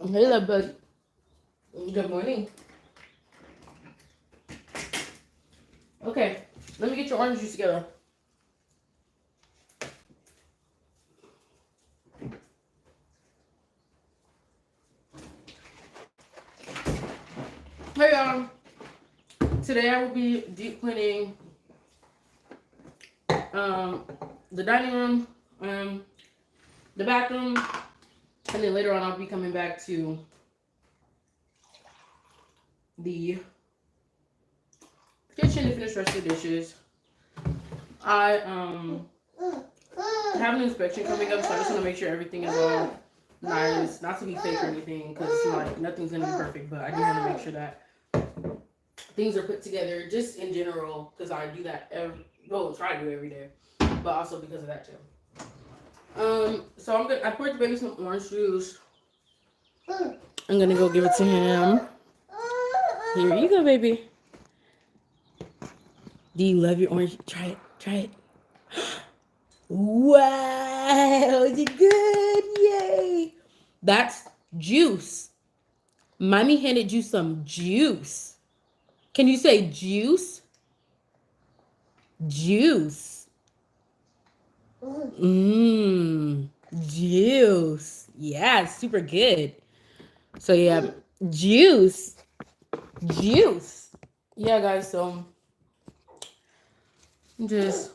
Hey, love bug. Good morning. Okay, let me get your orange juice together. Hey, today I will be deep cleaning um, the dining room, the bathroom, and then later on I'll be coming back to the kitchen to finish the rest of the dishes. I have an inspection coming up, so I just want to make sure everything is all nice, not to be fake or anything, because like nothing's gonna be perfect, but I do want to make sure that things are put together, just in general, because I do that try to do it every day, but also because of that too. So I poured the baby some orange juice. I'm gonna go give it to him. Here you go, baby. Do you love your orange? Try it. Try it. Wow, is it good? Yay! That's juice. Mommy handed you some juice. Can you say juice? Juice. Mmm. Juice. Yeah, it's super good. So yeah, juice. Juice. Yeah, guys, so just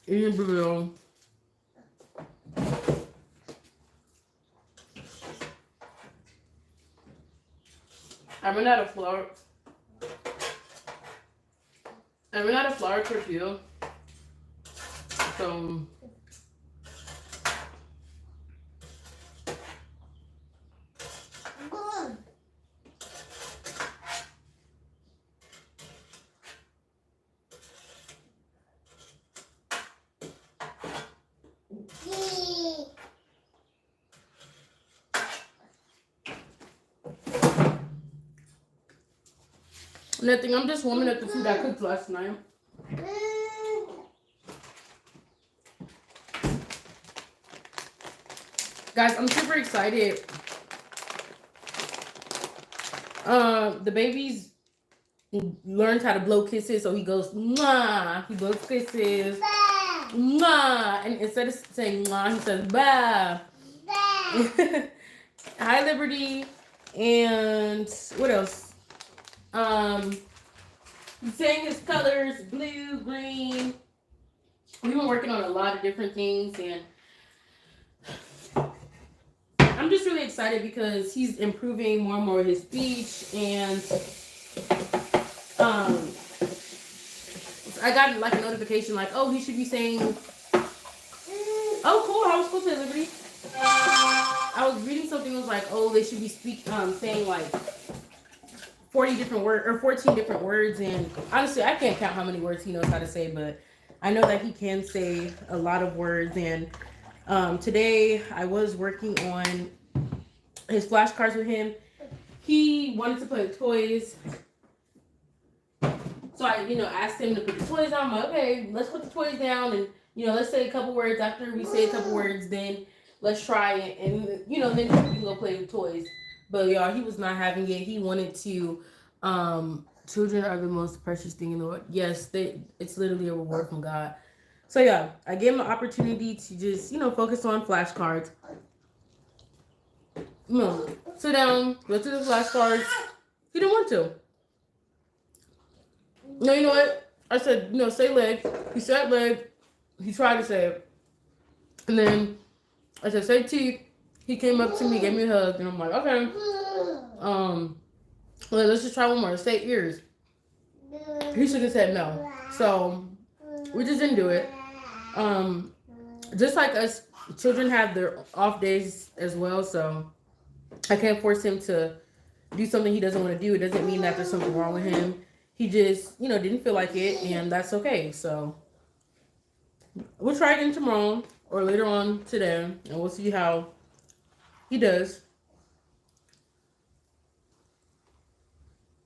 eating burrito. I ran out of flour. I ran out of flour tortilla. So nothing. I'm just warming up the food I cooked last night. Guys, I'm super excited. The baby's learned how to blow kisses, so he goes mwah. He blows kisses, mwah, and instead of saying mwah, he says bah. Hi, Liberty, and what else? He's saying his colors: blue, green. We've been working on a lot of different things, and I'm just really excited because he's improving more and more his speech, and um, I got like a notification like, oh, he should be saying, oh, cool, how was school today, Liberty? I was reading something that was like, oh, they should be saying like 40 different words or 14 different words, and honestly, I can't count how many words he knows how to say, but I know that he can say a lot of words, and today I was working on his flashcards with him. He wanted to play with toys. So I, asked him to put the toys down. I'm like, okay, let's put the toys down and, let's say a couple words. After we say a couple words, then let's try it. And, then we can go play with toys. But, y'all, he was not having it. He wanted to, children are the most precious thing in the world. Yes, it's literally a reward from God. So, yeah, I gave him an opportunity to just, focus on flashcards. Sit down, go through the flashcards. He didn't want to. No, you know what? I said, say leg. He said leg. He tried to say it. And then I said, say teeth. He came up to me, gave me a hug, and I'm like, okay. Well, let's just try one more. Say ears. He should have said no. So we just didn't do it. Just like us, children have their off days as well, so I can't force him to do something he doesn't want to do. It doesn't mean that there's something wrong with him. He just, didn't feel like it, and that's okay. So we'll try again tomorrow or later on today, and we'll see how he does.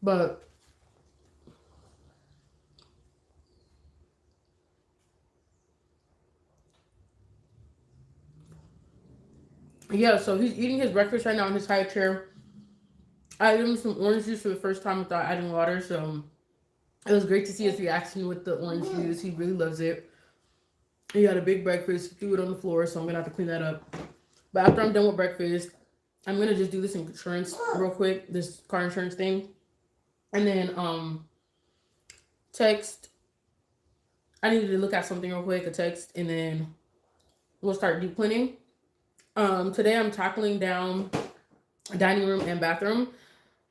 But Yeah, so he's eating his breakfast right now in his high chair. I gave him some orange juice for the first time without adding water, so it was great to see his reaction with the orange juice. He really loves it. He had a big breakfast, threw it on the floor, so I'm gonna have to clean that up. But after I'm done with breakfast, I'm gonna just do this insurance real quick, this car insurance thing, and then text. I needed to look at something real quick, a text, and then we'll start deep cleaning. Today I'm tackling down dining room and bathroom.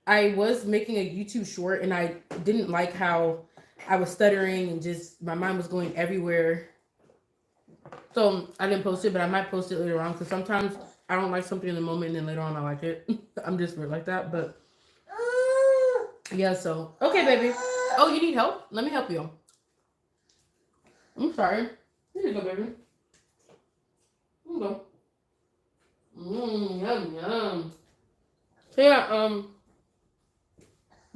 I was making a YouTube short and I didn't like how I was stuttering and just my mind was going everywhere. So I didn't post it, but I might post it later on because sometimes I don't like something in the moment and then later on I like it. I'm just weird like that. But yeah, so okay, baby. Oh, you need help? Let me help you. I'm sorry. Here you go, baby. Here you go. Yum yum. So yeah,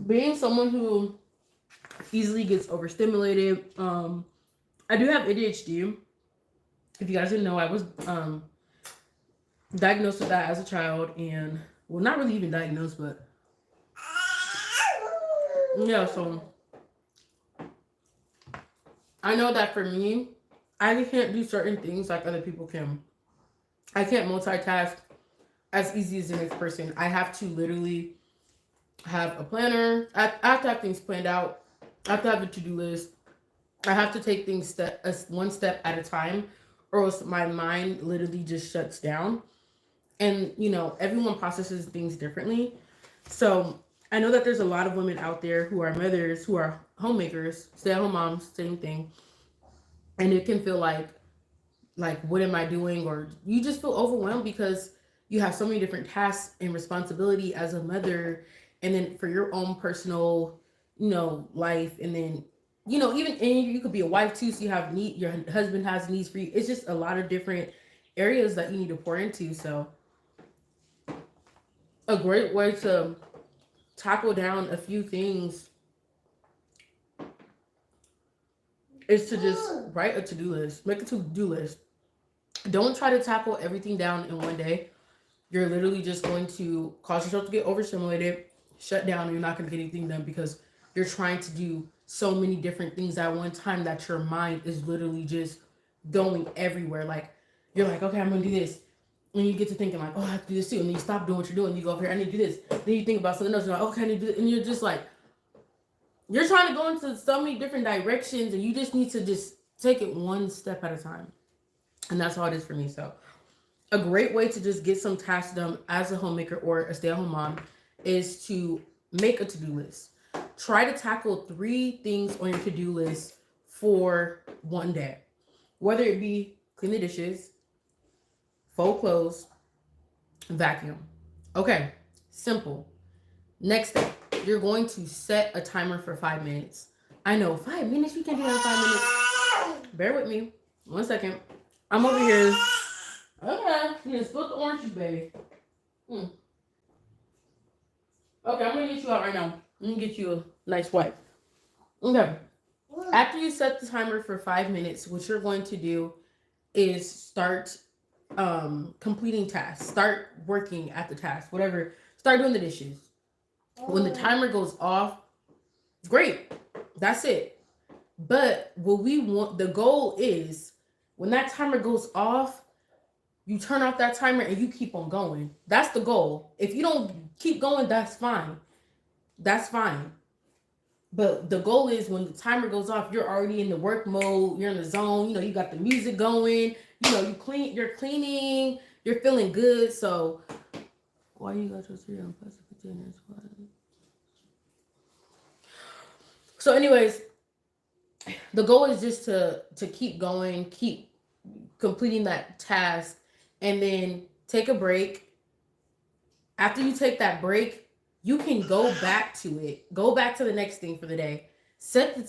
being someone who easily gets overstimulated, I do have ADHD. If you guys didn't know, I was diagnosed with that as a child, and well, not really even diagnosed, but yeah. So I know that for me, I can't do certain things like other people can. I can't multitask as easy as the next person. I have to literally have a planner. I have to have things planned out. I have to have a to-do list. I have to take things one step at a time, or else my mind literally just shuts down. And everyone processes things differently. So I know that there's a lot of women out there who are mothers, who are homemakers, stay-at-home moms, same thing, and it can feel like what am I doing, or you just feel overwhelmed because you have so many different tasks and responsibility as a mother, and then for your own personal life, and then even and you could be a wife too, so you have your husband has needs for you. It's just a lot of different areas that you need to pour into. So a great way to tackle down a few things is to just write a to-do list. Make a to-do list. Don't try to tackle everything down in one day. You're literally just going to cause yourself to get overstimulated, shut down, and you're not going to get anything done because you're trying to do so many different things at one time that your mind is literally just going everywhere. Like, you're like, okay, I'm going to do this. And you get to thinking like, oh, I have to do this too. And then you stop doing what you're doing. You go over here, I need to do this. Then you think about something else. You're like, okay, I need to do this. And you're just like, you're trying to go into so many different directions, and you just need to just take it one step at a time. And that's how it is for me. So a great way to just get some tasks done as a homemaker or a stay-at-home mom is to make a to-do list. Try to tackle 3 things on your to-do list for one day. Whether it be clean the dishes, fold clothes, vacuum. Okay, simple. Next step, you're going to set a timer for 5 minutes. I know, 5 minutes? You can't do that in 5 minutes. Bear with me. 1 second. I'm over here. Okay, you just split the oranges, baby. Okay, I'm gonna get you out right now. Let me get you a nice wipe. Okay. After you set the timer for 5 minutes, what you're going to do is start completing tasks. Start working at the task, whatever. Start doing the dishes. When the timer goes off, great. That's it. But what we want, the goal is when that timer goes off, you turn off that timer and you keep on going. That's the goal. If you don't keep going, that's fine. That's fine. But the goal is when the timer goes off, you're already in the work mode. You're in the zone. You got the music going. You're cleaning. You're feeling good. So why you got your cereal in plastic containers? So, anyways, the goal is just to keep going, keep completing that task, and then take a break. After you take that break, you can go back to it. Go back to the next thing for the day. Set the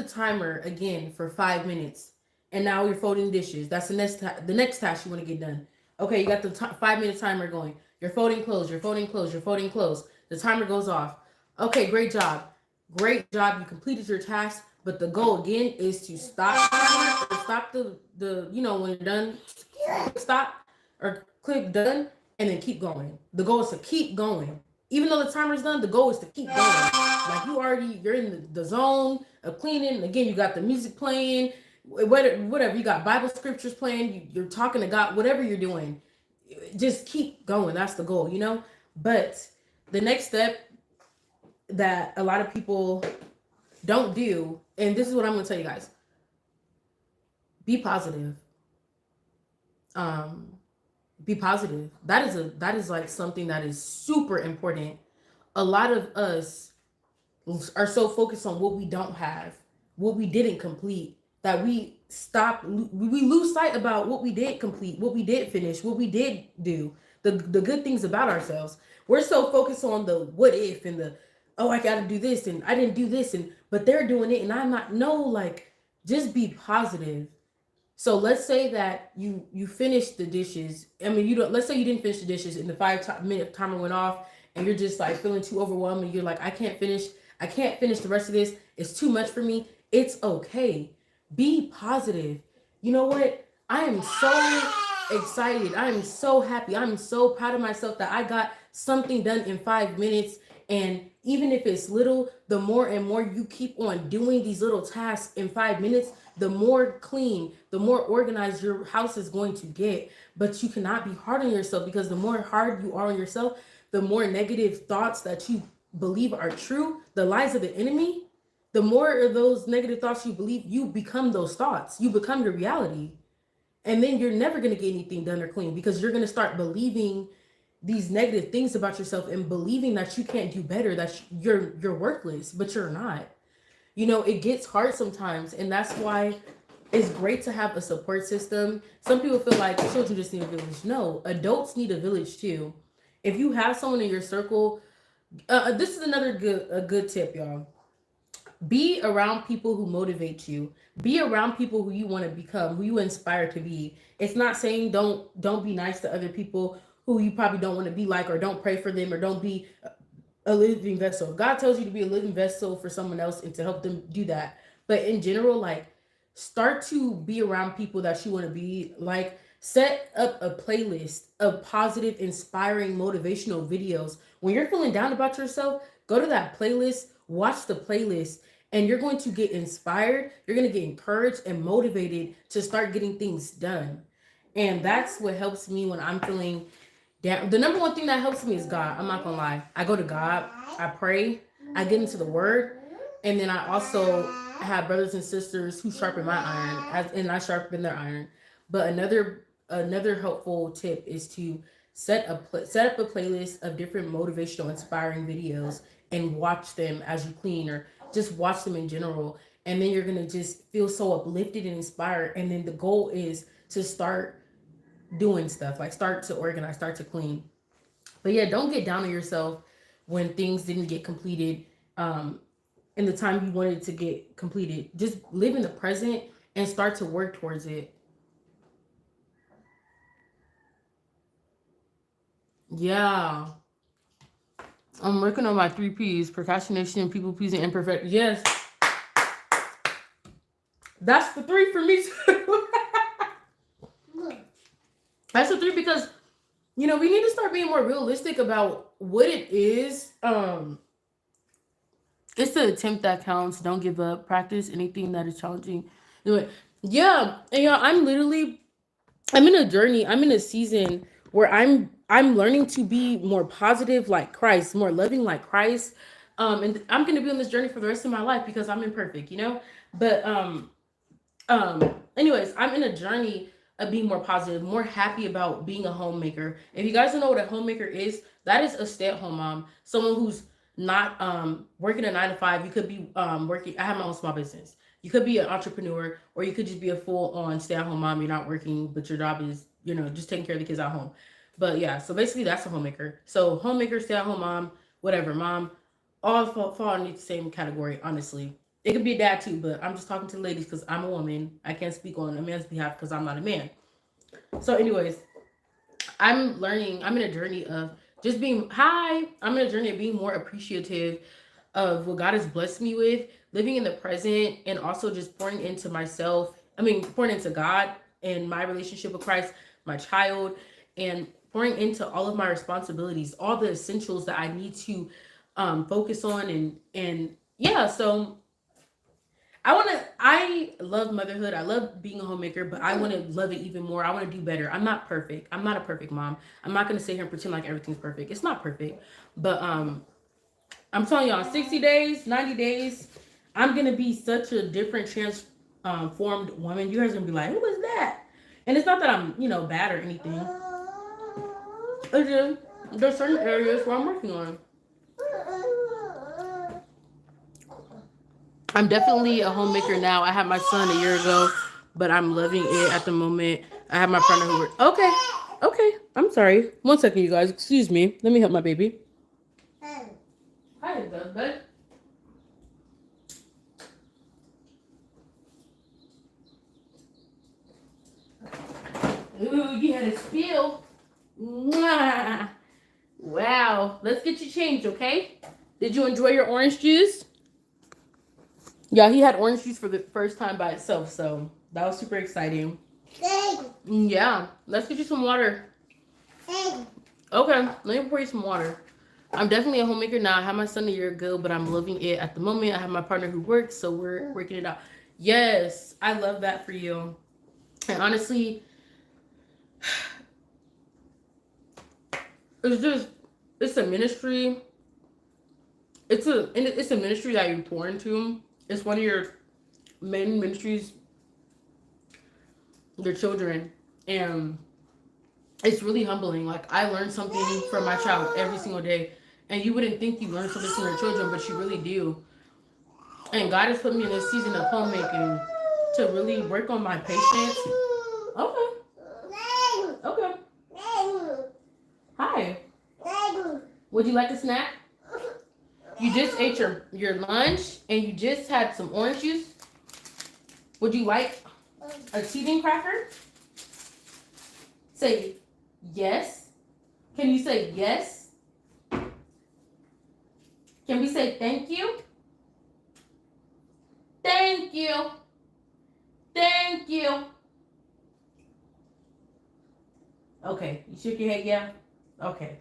timer again for 5 minutes. And now you're folding dishes. That's the next task you want to get done. Okay, you got the 5-minute timer going. You're folding clothes. You're folding clothes. You're folding clothes. The timer goes off. Okay, great job. Great job. You completed your task. But the goal again is to stop or stop the when you're done, click stop or click done, and then keep going. The goal is to keep going. Even though the timer's done, the goal is to keep going. Like you're in the zone of cleaning. Again, you got the music playing, whatever. You got Bible scriptures playing. You're talking to God. Whatever you're doing, just keep going. That's the goal. But the next step that a lot of people don't do, and this is what I'm going to tell you guys: be positive. Um, be positive. That is like something that is super important. A lot of us are so focused on what we don't have, what we didn't complete, that we lose sight about what we did complete, what we did finish, what we did do, the good things about ourselves. We're so focused on the what if and the, oh, I got to do this and I didn't do this, and but they're doing it and I'm not. No, like, just be positive. So let's say that you finished the dishes. I mean, you don't. Let's say you didn't finish the dishes and the 5-minute timer went off, and you're just like feeling too overwhelmed, and you're like, I can't finish. I can't finish the rest of this. It's too much for me. It's okay. Be positive. You know what? I am so excited. I am so happy. I'm so proud of myself that I got something done in 5 minutes. And even if it's little, the more and more you keep on doing these little tasks in 5 minutes, the more clean, the more organized your house is going to get. But you cannot be hard on yourself, because the more hard you are on yourself, the more negative thoughts that you believe are true, the lies of the enemy, the more of those negative thoughts you believe, you become those thoughts. You become your reality. And then you're never going to get anything done or clean, because you're going to start believing these negative things about yourself and believing that you can't do better, that you're worthless, but you're not. It gets hard sometimes, and that's why it's great to have a support system. Some people feel like children just need a village. No, adults need a village too. If you have someone in your circle, this is another good tip, y'all. Be around people who motivate you. Be around people who you want to become, who you inspire to be. It's not saying don't be nice to other people who you probably don't want to be like, or don't pray for them, or don't be a living vessel. God tells you to be a living vessel for someone else and to help them do that. But in general, like, start to be around people that you want to be like. Set up a playlist of positive, inspiring, motivational videos. When you're feeling down about yourself, go to that playlist, watch the playlist, and you're going to get inspired. You're going to get encouraged and motivated to start getting things done. And that's what helps me when I'm feeling down. The number one thing that helps me is God. I'm not going to lie. I go to God, I pray, I get into the word, and then I also have brothers and sisters who sharpen my iron, and I sharpen their iron. But another helpful tip is to set up a playlist of different motivational, inspiring videos and watch them as you clean, or just watch them in general. And then you're going to just feel so uplifted and inspired. And then the goal is to start doing stuff, like start to organize, start to clean. But yeah, don't get down on yourself when things didn't get completed in the time you wanted to get completed. Just live in the present and start to work towards it. Yeah. I'm working on my 3 P's: procrastination, people pleasing, and perfect. Yes. That's the 3 for me too. That's the 3 because, we need to start being more realistic about what it is. It's the attempt that counts. Don't give up. Practice anything that is challenging. Do it. Yeah. And I'm in a journey. I'm in a season where I'm learning to be more positive like Christ, more loving like Christ. And I'm gonna be on this journey for the rest of my life because I'm imperfect. But anyways, I'm in a journey of being more positive, more happy about being a homemaker. If you guys don't know what a homemaker is, that is a stay-at-home mom, someone who's not working a 9 to 5. You could be working. I have my own small business. You could be an entrepreneur, or you could just be a full-on stay-at-home mom. You're not working, but your job is, just taking care of the kids at home. But yeah, so basically that's a homemaker. So homemaker, stay-at-home mom, whatever, mom, all fall underneath the same category, honestly. It could be a dad too, but I'm just talking to the ladies because I'm a woman. I can't speak on a man's behalf because I'm not a man. So anyways, I'm in a journey of just being, I'm in a journey of being more appreciative of what God has blessed me with, living in the present, and also just pouring into myself pouring into God and my relationship with Christ, my child, and pouring into all of my responsibilities, all the essentials that I need to focus on, and yeah. So I love motherhood. I love being a homemaker, but I want to love it even more. I want to do better. I'm not perfect. I'm not a perfect mom. I'm not going to sit here and pretend like everything's perfect. It's not perfect. But I'm telling y'all, 60 days, 90 days, I'm going to be such a different transformed woman. You guys are going to be like, who is that? And it's not that I'm, bad or anything. It's just, there's certain areas where I'm working on. I'm definitely a homemaker now. I had my son a year ago, but I'm loving it at the moment. I have my partner who works. Okay. Okay. I'm sorry. 1 second, you guys. Excuse me. Let me help my baby. Hi, bud. Ooh, you had a spill. Mwah. Wow. Let's get you changed, okay? Did you enjoy your orange juice? Yeah, he had orange juice for the first time by itself, so that was super exciting. Yeah, let's get you some water. Okay, let me pour you some water. I'm definitely a homemaker now. I had my son a year ago, but I'm loving it at the moment. I have my partner who works, so we're working it out. Yes, I love that for you. And honestly, it's a ministry. It's a ministry that you pour into. It's one of your main ministries, your children, and it's really humbling. Like, I learned something from my child every single day, and you wouldn't think you learn something from your children, but you really do. And God has put me in this season of homemaking to really work on my patience. Okay. Okay. Hi. Would you like a snack? You just ate your lunch and you just had some orange juice. Would you like a teething cracker? Say yes. Can you say yes? Can we say thank you? Thank you. Thank you. Okay. You shook your head, yeah? Okay.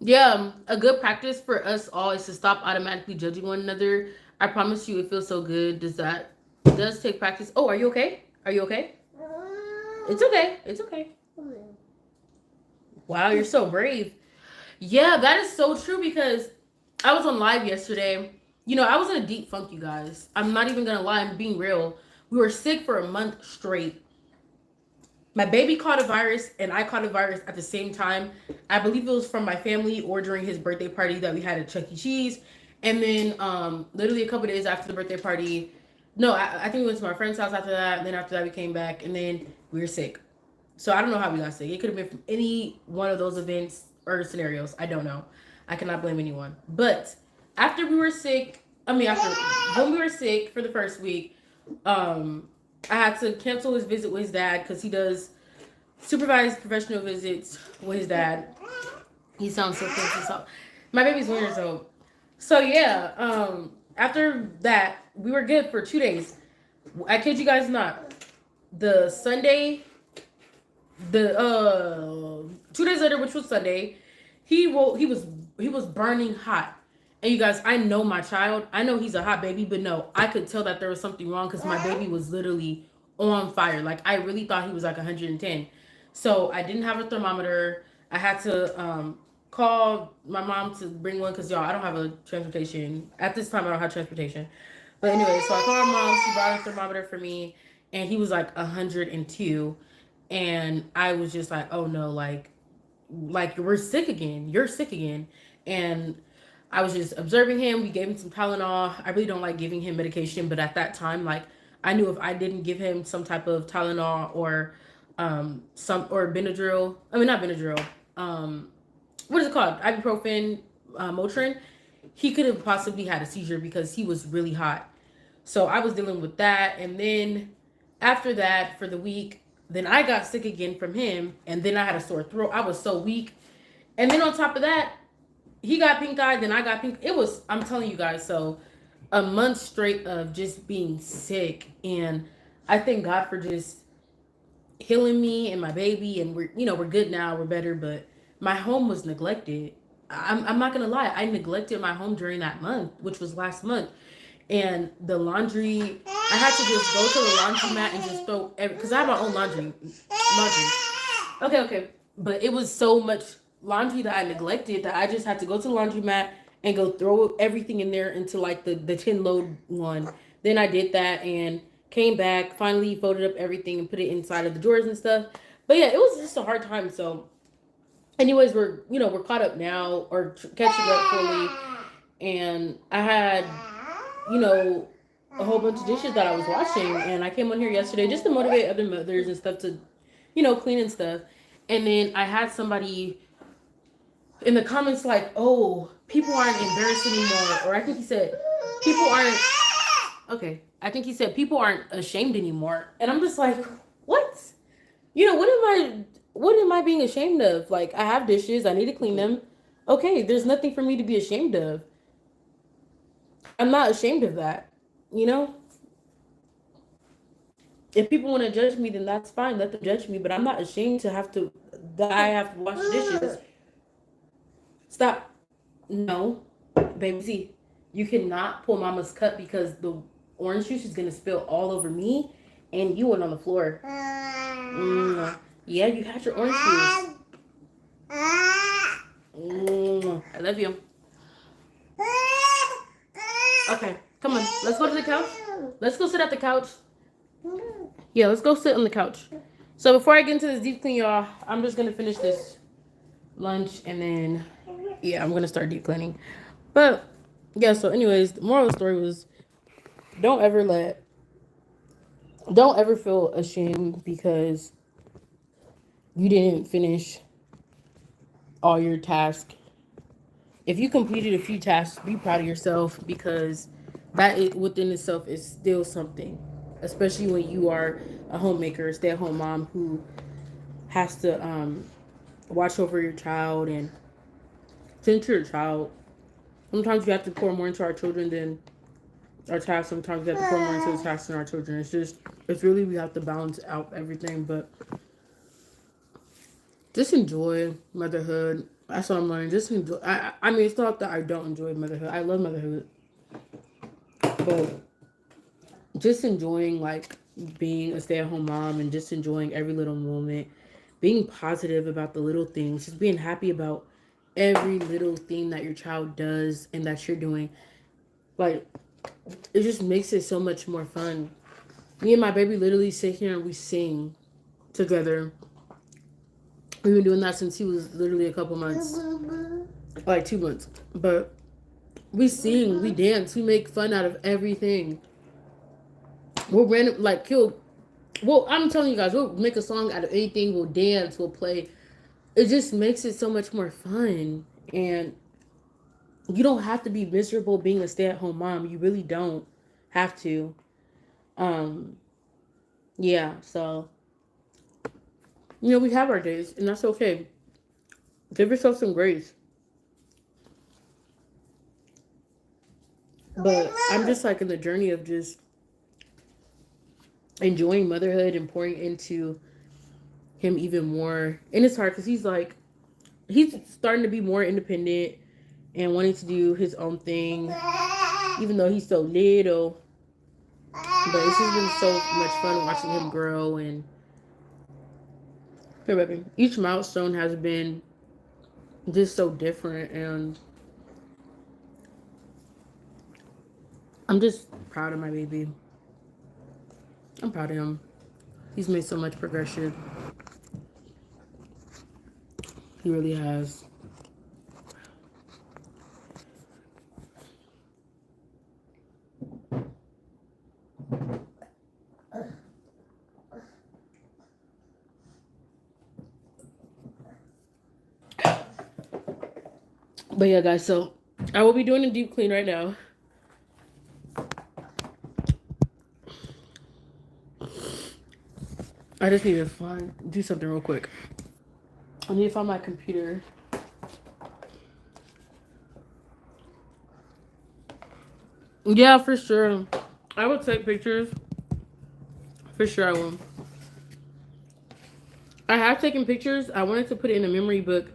Yeah, a good practice for us all is to stop automatically judging one another. I promise you, it feels so good. It does take practice. Oh, are you okay? Are you okay? It's okay. It's okay. Wow, you're so brave. Yeah, that is so true because I was on live yesterday. I was in a deep funk, you guys. I'm not even gonna lie, I'm being real. We were sick for a month straight. My baby caught a virus and I caught a virus at the same time. I believe it was from my family or during his birthday party that we had at Chuck E. Cheese. And then literally a couple days after the birthday party, no, I think we went to my friend's house after that. And then after that we came back and then we were sick. So I don't know how we got sick. It could have been from any one of those events or scenarios. I don't know. I cannot blame anyone. But after we were sick, when we were sick for the first week, I had to cancel his visit with his dad because he does supervised professional visits with his dad. He sounds so close. So my baby's 1 year old. So yeah, after that, we were good for 2 days. I kid you guys not. The Sunday, the 2 days later, which was Sunday, he was burning hot. And you guys, I know my child. I know he's a hot baby, but no, I could tell that there was something wrong because my baby was literally on fire. Like, I really thought he was like 110. So I didn't have a thermometer. I had to call my mom to bring one because, y'all, I don't have a transportation. At this time, I don't have transportation. But anyway, so I called my mom. She brought a thermometer for me. And he was like 102. And I was just like, oh no, like we're sick again. You're sick again. And I was just observing him. We gave him some Tylenol. I really don't like giving him medication, but at that time, like, I knew if I didn't give him some type of Tylenol or Benadryl. I mean, not Benadryl. What is it called? Ibuprofen, Motrin. He could have possibly had a seizure because he was really hot. So I was dealing with that, and then after that, for the week, then I got sick again from him, and then I had a sore throat. I was so weak, and then on top of that, he got pink eye, then I got pink. It was, I'm telling you guys, so a month straight of just being sick. And I thank God for just healing me and my baby. And we're, we're good now, we're better. But my home was neglected. I'm not gonna lie, I neglected my home during that month, which was last month. And the laundry, I had to just go to the laundromat and just throw every, because I have my own laundry. Okay. But it was so much laundry that I neglected that I just had to go to the laundromat and go throw everything in there into like the 10 load one. Then I did that and came back, finally folded up everything and put it inside of the drawers and stuff. But yeah, it was just a hard time. So anyways, we're caught up now, or catching up fully. And I had, you know, a whole bunch of dishes that I was washing, and I came on here yesterday just to motivate other mothers and stuff to, clean and stuff. And then I had somebody in the comments like, "Oh, people aren't embarrassed anymore," or I think he said, "People aren't." Okay, I think he said people aren't ashamed anymore, and I'm just like, what? What am I being ashamed of? Like, I have dishes, I need to clean them. Okay, there's nothing for me to be ashamed of. I'm not ashamed of that. You know, if people want to judge me, then that's fine. Let them judge me. But I'm not ashamed that I have to wash dishes. Stop. No, baby. See, you cannot pull mama's cup because the orange juice is gonna spill all over me, and you went on the floor. Yeah, you had your orange juice. I love you. Okay, come on. Let's go to the couch. Let's go sit at the couch. Yeah, let's go sit on the couch. So before I get into this deep clean, y'all, I'm just gonna finish this lunch and then, yeah, I'm gonna start deep cleaning. But yeah, so anyways, the moral of the story was don't ever feel ashamed because you didn't finish all your tasks. If you completed a few tasks, be proud of yourself because within itself is still something, especially when you are a homemaker, stay-at-home mom who has to watch over your child and tend to your child. Sometimes we have to pour more into our children than our tasks. Sometimes we have to pour more into the tasks than our children. It's really, we have to balance out everything. But just enjoy motherhood. That's what I'm learning. Just enjoy. I mean, it's not that I don't enjoy motherhood. I love motherhood. But just enjoying, like, being a stay-at-home mom and just enjoying every little moment. Being positive about the little things. Just being happy about every little thing that your child does and that you're doing. Like, it just makes it so much more fun. Me and my baby literally sit here and we sing together. We've been doing that since he was literally a couple months, like 2 months. But we sing, we dance, we make fun out of everything. We'll random like kill. Well, I'm telling you guys, we'll make a song out of anything. We'll dance, we'll play. It just makes it so much more fun, and you don't have to be miserable being a stay-at-home mom. You really don't have to. Um, yeah. So we have our days, and that's okay. Give yourself some grace. But I'm just like in the journey of just enjoying motherhood and pouring into him even more. And it's hard because he's starting to be more independent and wanting to do his own thing, even though he's so little. But it's just been so much fun watching him grow. And here, baby, each milestone has been just so different, and I'm just proud of my baby. I'm proud of him. He's made so much progression. He really has. But yeah, guys, so I will be doing a deep clean right now. I just need to do something real quick. I need to find my computer. Yeah, for sure. I will take pictures. For sure I will. I have taken pictures. I wanted to put it in a memory book,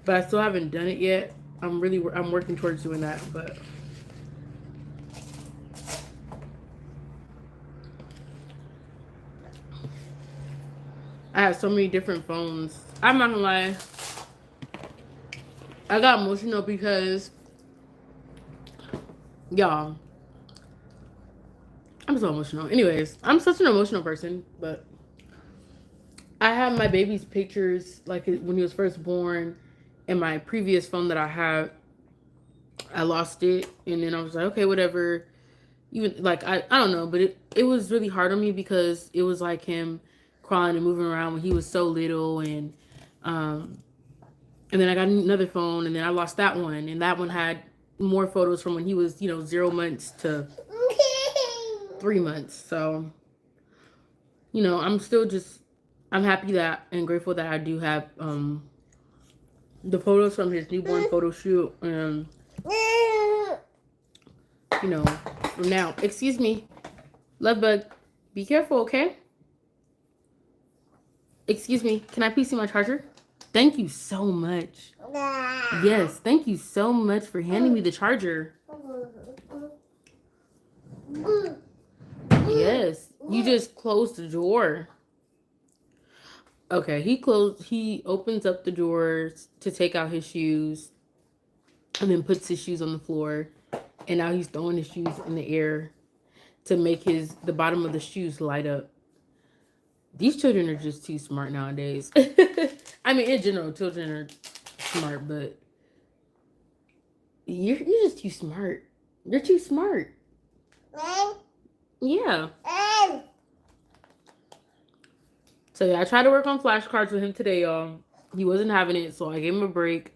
but I still haven't done it yet. I'm working towards doing that, but I have so many different phones. I'm not gonna lie. I got emotional because y'all, I'm so emotional. Anyways, I'm such an emotional person, but I have my baby's pictures like when he was first born in my previous phone that I had. I lost it, and then I was like, okay, whatever. Even like I don't know, but it was really hard on me because it was like him crawling and moving around when he was so little, um and then I got another phone, and then I lost that one, and that one had more photos from when he was 0 months to 3 months. So I'm still just I'm happy that and grateful that I do have the photos from his newborn photo shoot, and from now. Excuse me, love bug. Be careful, okay? Excuse me. Can I please see my charger? Thank you so much. Yes, thank you so much for handing me the charger. Yes, you just closed the door. Okay, he opens up the doors to take out his shoes and then puts his shoes on the floor. And now he's throwing his shoes in the air to make the bottom of the shoes light up. These children are just too smart nowadays. I mean, in general, children are smart, but you're just too smart. You're too smart. Yeah. So yeah, I tried to work on flashcards with him today, y'all. He wasn't having it, so I gave him a break.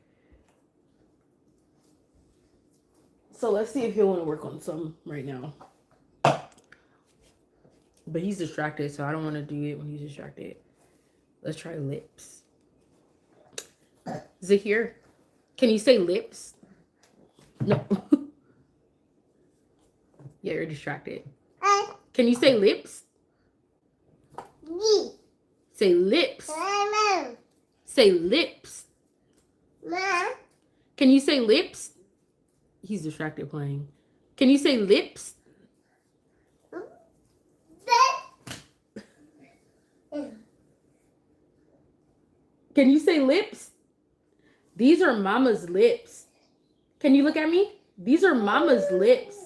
So let's see if he'll want to work on some right now. But he's distracted, so I don't want to do it when he's distracted. Let's try lips. Zahir, can you say lips? No. Yeah, you're distracted. Can you say lips? Say lips. Say lips. Can you say lips? He's distracted playing. Can you say lips? Can you say lips? These are mama's lips. Can you look at me? These are mama's lips.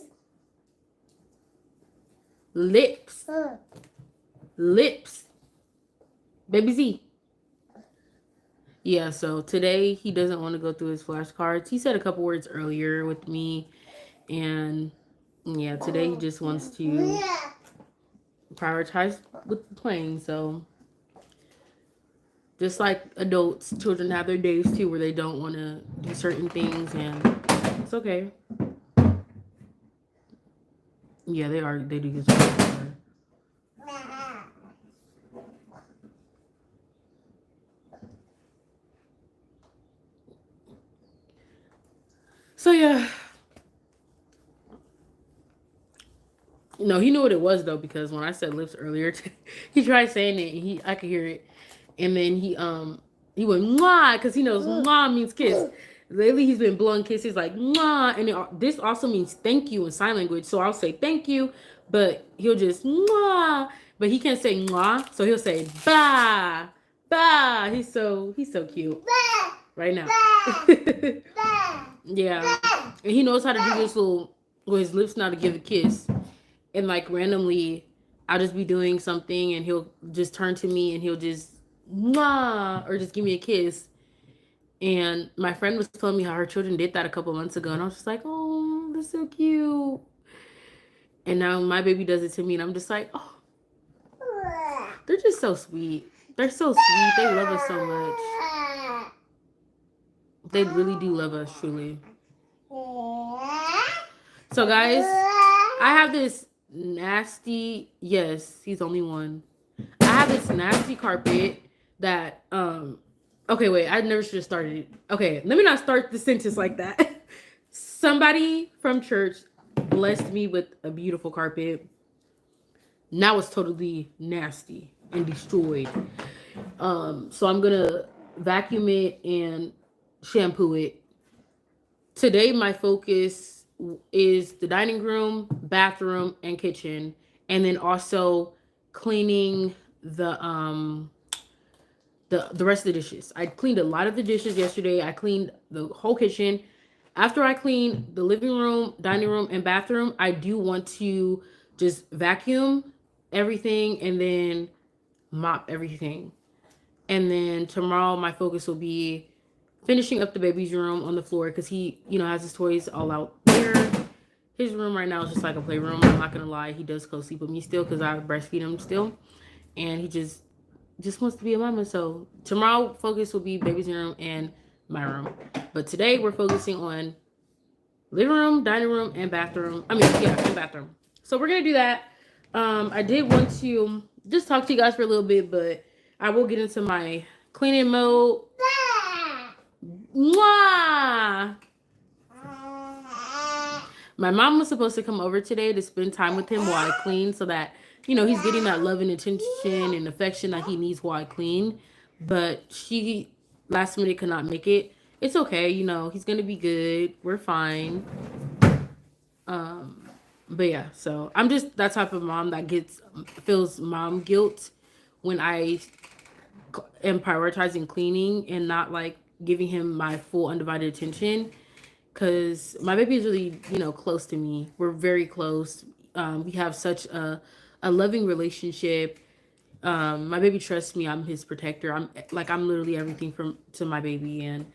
Lips. Lips. Baby Z. Yeah, so today he doesn't want to go through his flashcards. He said a couple words earlier with me. And yeah, today he just wants to prioritize with playing. So just like adults, children have their days too where they don't want to do certain things, and it's okay. Yeah, they do get some. So yeah. He knew what it was though, because when I said lips earlier, he tried saying it and I could hear it. And then he went mwah, because he knows mwah means kiss. Lately he's been blowing kisses like mwah, and this also means thank you in sign language. So I'll say thank you, but he'll just mwah, but he can't say mwah, so he'll say ba ba. He's so cute right now. Yeah, and he knows how to do this little with his lips now to give a kiss. And like randomly, I'll just be doing something and he'll just turn to me and he'll just mwah, or just give me a kiss. And my friend was telling me how her children did that a couple months ago, and I was just like, oh, that's so cute. And now my baby does it to me, and I'm just like, oh, they're just so sweet. They're so sweet. They love us so much. They really do love us, truly. So guys, I have this nasty, yes, he's only one. I have this nasty carpet that okay, wait, I never should have started it. Okay, let me not start the sentence like that. Somebody from church blessed me with a beautiful carpet. Now it's totally nasty and destroyed. So I'm gonna vacuum it and shampoo it. Today my focus is the dining room, bathroom, and kitchen, and then also cleaning the rest of the dishes. I cleaned a lot of the dishes yesterday. I cleaned the whole kitchen. After I clean the living room, dining room, and bathroom, I do want to just vacuum everything and then mop everything. And then tomorrow, my focus will be finishing up the baby's room on the floor because he, has his toys all out there. His room right now is just like a playroom. I'm not gonna lie, he does co-sleep with me still because I breastfeed him still, and he just wants to be a mama. So tomorrow, focus will be baby's room and my room. But today, we're focusing on living room, dining room, and bathroom. And bathroom. So we're gonna do that. I did want to just talk to you guys for a little bit, but I will get into my cleaning mode. Mwah! My mom was supposed to come over today to spend time with him while I clean so that, he's getting that love and attention and affection that he needs while I clean. But she last minute could not make it. It's okay, he's gonna be good. We're fine. But yeah, so I'm just that type of mom that feels mom guilt when I am prioritizing cleaning and not like giving him my full undivided attention, because my baby is really close to me. We're very close. We have such a loving relationship. My baby trusts me. I'm his protector. I'm literally everything to my baby, and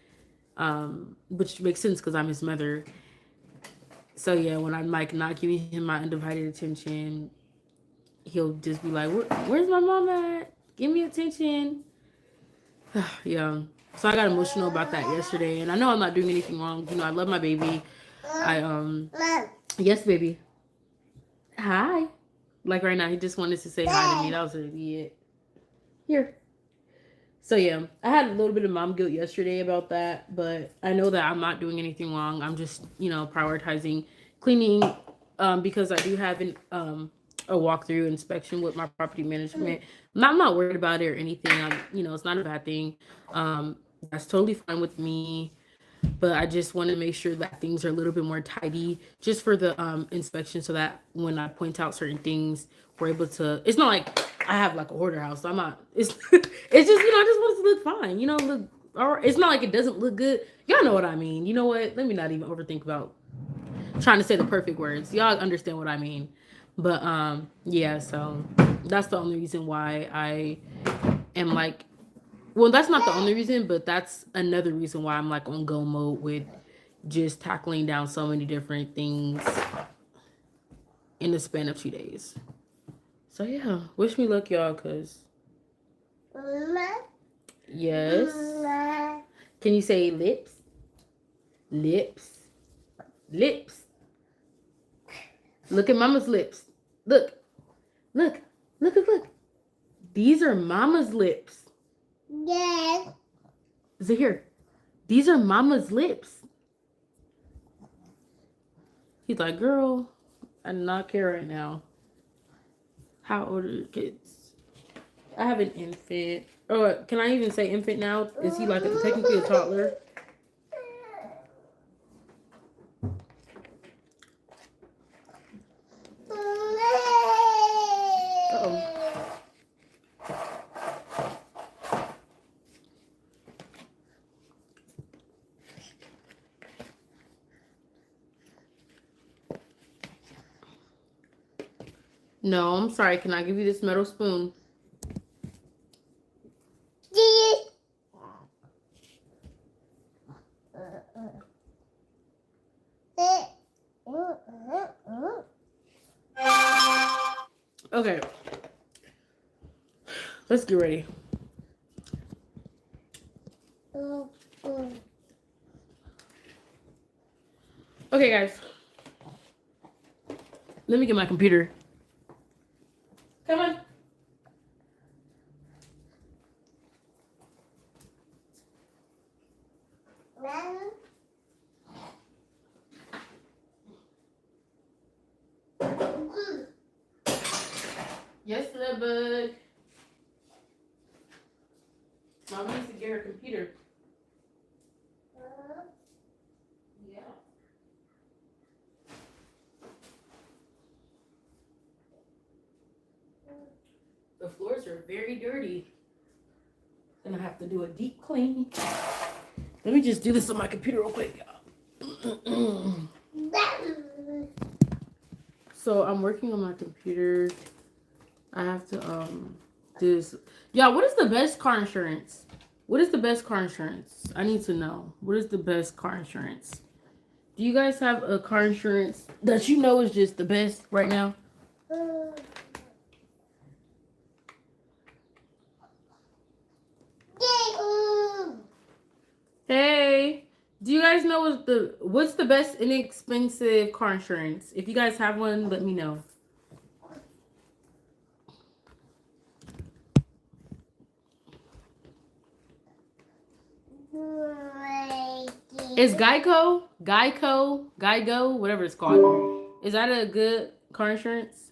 which makes sense because I'm his mother. So yeah, when I'm like not giving him my undivided attention, he'll just be like, "Where's my mom at? Give me attention." Yeah. So I got emotional about that yesterday, and I know I'm not doing anything wrong. I love my baby. Yes, baby. Hi. Like right now, he just wanted to say hi to me. That was really it. Here. So yeah, I had a little bit of mom guilt yesterday about that, but I know that I'm not doing anything wrong. I'm just, prioritizing cleaning, because I do have a walkthrough inspection with my property management. I'm not worried about it or anything. It's not a bad thing. That's totally fine with me. But I just want to make sure that things are a little bit more tidy just for the inspection, so that when I point out certain things, we're able to. It's not like I have like a hoarder house. So I'm not. It's it's just I just want it to look fine. Look. Or it's not like it doesn't look good. Y'all know what I mean. You know what? Let me not even overthink about trying to say the perfect words. Y'all understand what I mean. But yeah. So that's the only reason why I am like, well, that's not the only reason, but that's another reason why I'm like on go mode with just tackling down so many different things in the span of 2 days. So yeah, wish me luck, y'all, cause yes. Can you say lips? Lips. Lips. Look at mama's lips. Look. Look. Look, look, look. These are mama's lips. Yes. Zahir, these are mama's lips. He's like, girl, I do not care right now. How old are your kids? I have an infant. Oh, can I even say infant now? Is he like technically a toddler? Uh-oh. No, I'm sorry. Can I give you this metal spoon? Okay. Let's get ready. Okay, guys. Let me get my computer. Come on. Yes, little bud. Mama needs to get her computer. Yeah. The floors are very dirty. Gonna have to do a deep clean. Let me just do this on my computer real quick, y'all. So I'm working on my computer. I have to do this. Yeah, what is the best car insurance? What is the best car insurance? I need to know. What is the best car insurance? Do you guys have a car insurance that you know is just the best right now? Hey, do you guys know what's the best inexpensive car insurance? If you guys have one, let me know. Is Geico, whatever it's called, is that a good car insurance?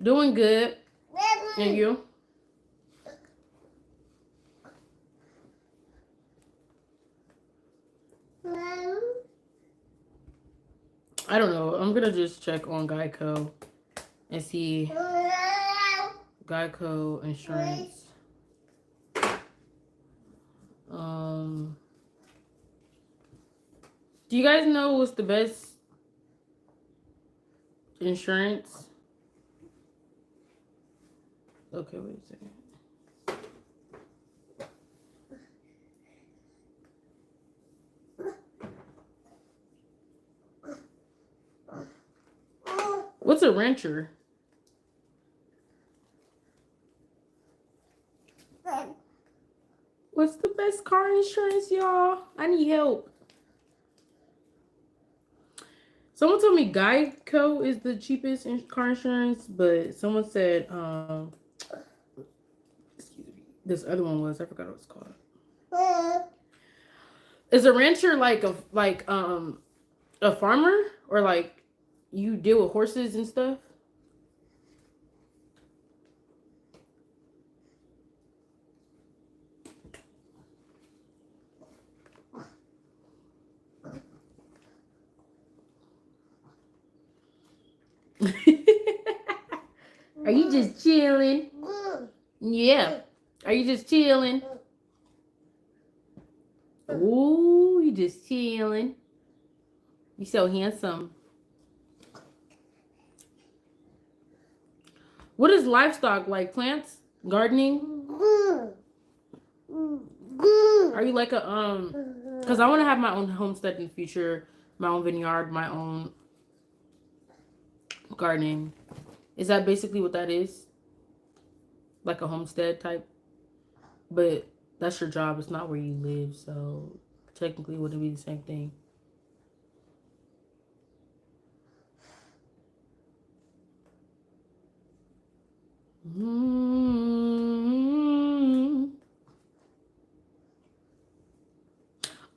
Doing good. And you? I don't know. I'm gonna just check on Geico and see Geico insurance. Do you guys know what's the best insurance? Okay, wait a second. What's a renter? What's the best car insurance, y'all? I need help. Someone told me Geico is the cheapest car insurance, but someone said, excuse me, this other one was, I forgot what it's called. Is a rancher like a farmer, or like you deal with horses and stuff? Are you just chilling? Yeah. Are you just chilling? Ooh, you just chilling. You so handsome. What is livestock like? Plants? Gardening? Are you like a because I want to have my own homestead in the future, my own vineyard, my own gardening. Is that basically what that is? Like a homestead type? But that's your job. It's not where you live. So technically, would it be the same thing?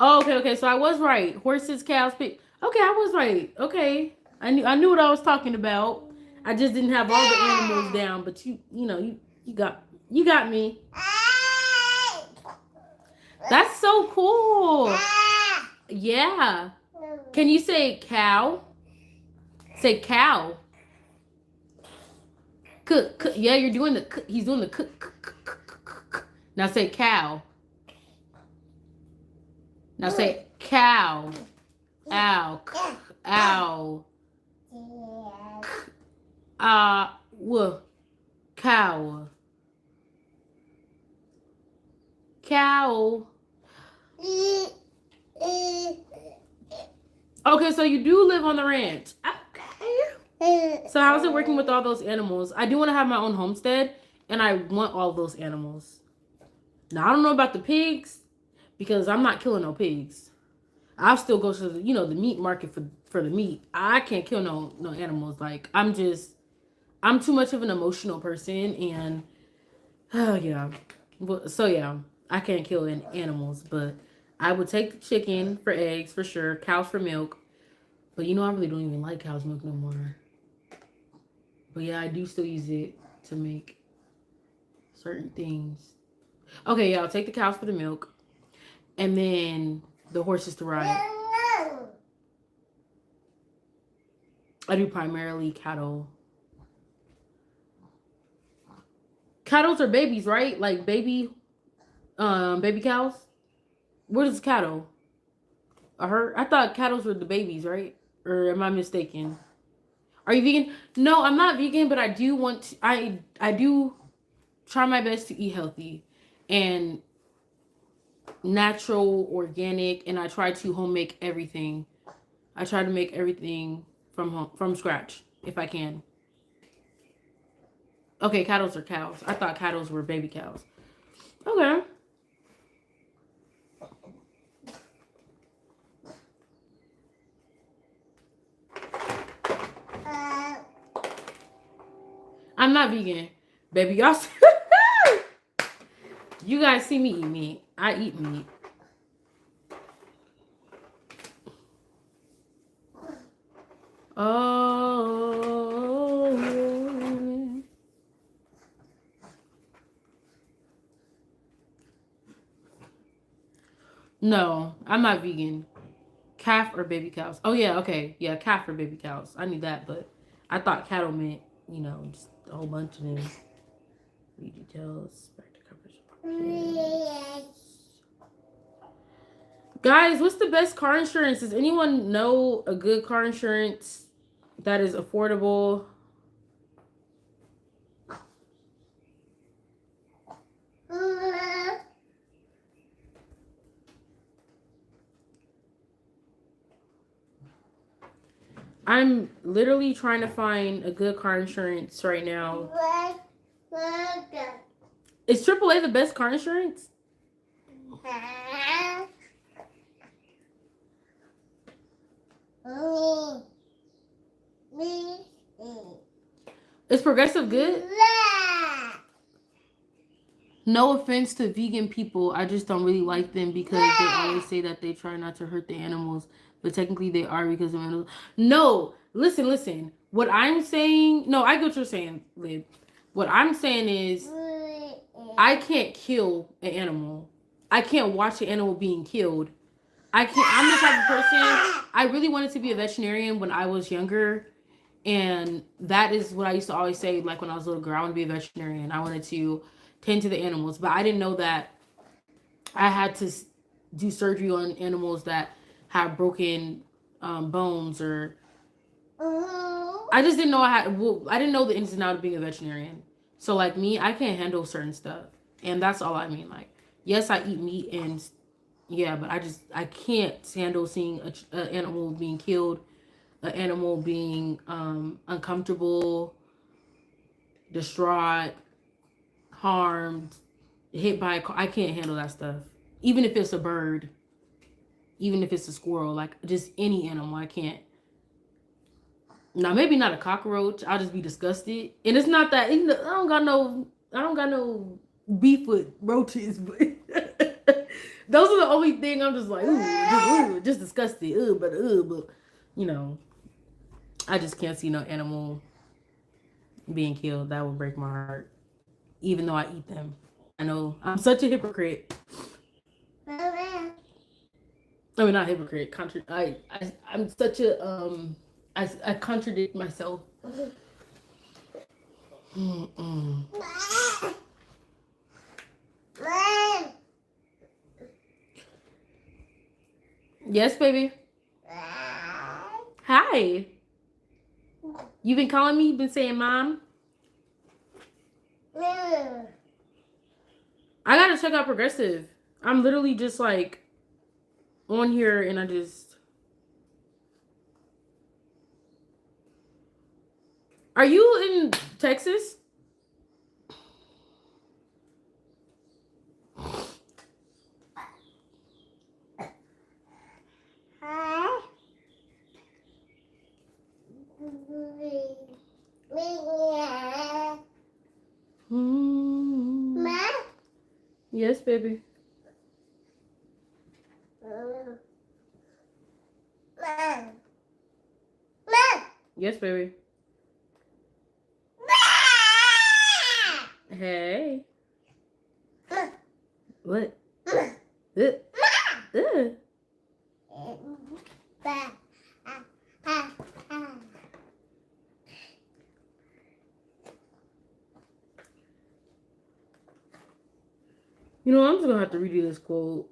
Oh, okay. So I was right. Horses, cows, pigs. Okay, I was right. Okay. I knew what I was talking about. I just didn't have all the animals down, but you got me. That's so cool. Yeah. Can you say cow? Say cow. Cook. Yeah, you're doing the cook. He's doing the cook. Now say cow. Now say cow. Ow. Ow. Cow. Cow. Okay, so you do live on the ranch. Okay. So how's it working with all those animals? I do want to have my own homestead, and I want all those animals. Now, I don't know about the pigs, because I'm not killing no pigs. I'll still go to the, the meat market for the meat. I can't kill no animals. Like, I'm too much of an emotional person, and yeah. So yeah, I can't kill animals, but I would take the chicken for eggs for sure, cows for milk. But I really don't even like cow's milk no more. But yeah, I do still use it to make certain things. Okay, yeah, I'll take the cows for the milk, and then the horses to ride. I do primarily cattle. Cattles are babies, right? Like baby cows. What is cattle? I thought cattles were the babies, right? Or am I mistaken? Are you vegan? No, I'm not vegan, but I do want to. I do try my best to eat healthy and natural, organic, and I try to home make everything. I try to make everything from scratch if I can. Okay, cattles are cows. I thought cattles were baby cows. Okay. I'm not vegan, baby. Y'all, you guys see me eat meat. I eat meat. Oh. No, I'm not vegan. Calf or baby cows? Oh yeah, okay, yeah, calf or baby cows. I knew that, but I thought cattle meant just a whole bunch of them. Read details. Back to coverage. Guys, what's the best car insurance? Does anyone know a good car insurance that is affordable? I'm literally trying to find a good car insurance right now. Is AAA the best car insurance? Is Progressive good? No offense to vegan people, I just don't really like them because they always say that they try not to hurt the animals, but technically they are because of animals. No, listen. What I'm saying, no, I get what you're saying, Lib. What I'm saying is, I can't kill an animal. I can't watch an animal being killed. I'm the type of person, I really wanted to be a veterinarian when I was younger. And that is what I used to always say, like when I was a little girl, I want to be a veterinarian. I wanted to tend to the animals. But I didn't know that I had to do surgery on animals that have broken bones or... I just didn't know I didn't know the ins and outs of being a veterinarian. So like me, I can't handle certain stuff. And that's all I mean. Like, yes, I eat meat and yeah, but I can't handle seeing an animal being killed, an animal being uncomfortable, distraught, harmed, hit by a car. I can't handle that stuff. Even if it's a bird, even if it's a squirrel, like just any animal, I can't. Now maybe not a cockroach. I'll just be disgusted. And it's not that I don't got no beef with roaches, but those are the only thing I'm just like, just disgusted. But I just can't see no animal being killed. That would break my heart. Even though I eat them. I know I'm such a hypocrite. I mean, not hypocrite. I'm such a I contradict myself. Yes, baby. Hi. You been calling me? You been saying mom? I gotta check out Progressive. I'm literally just like on here and I just... Are you in Texas? Yes, baby. Yes, baby. Hey. What? You know, I'm just gonna have to redo this quote.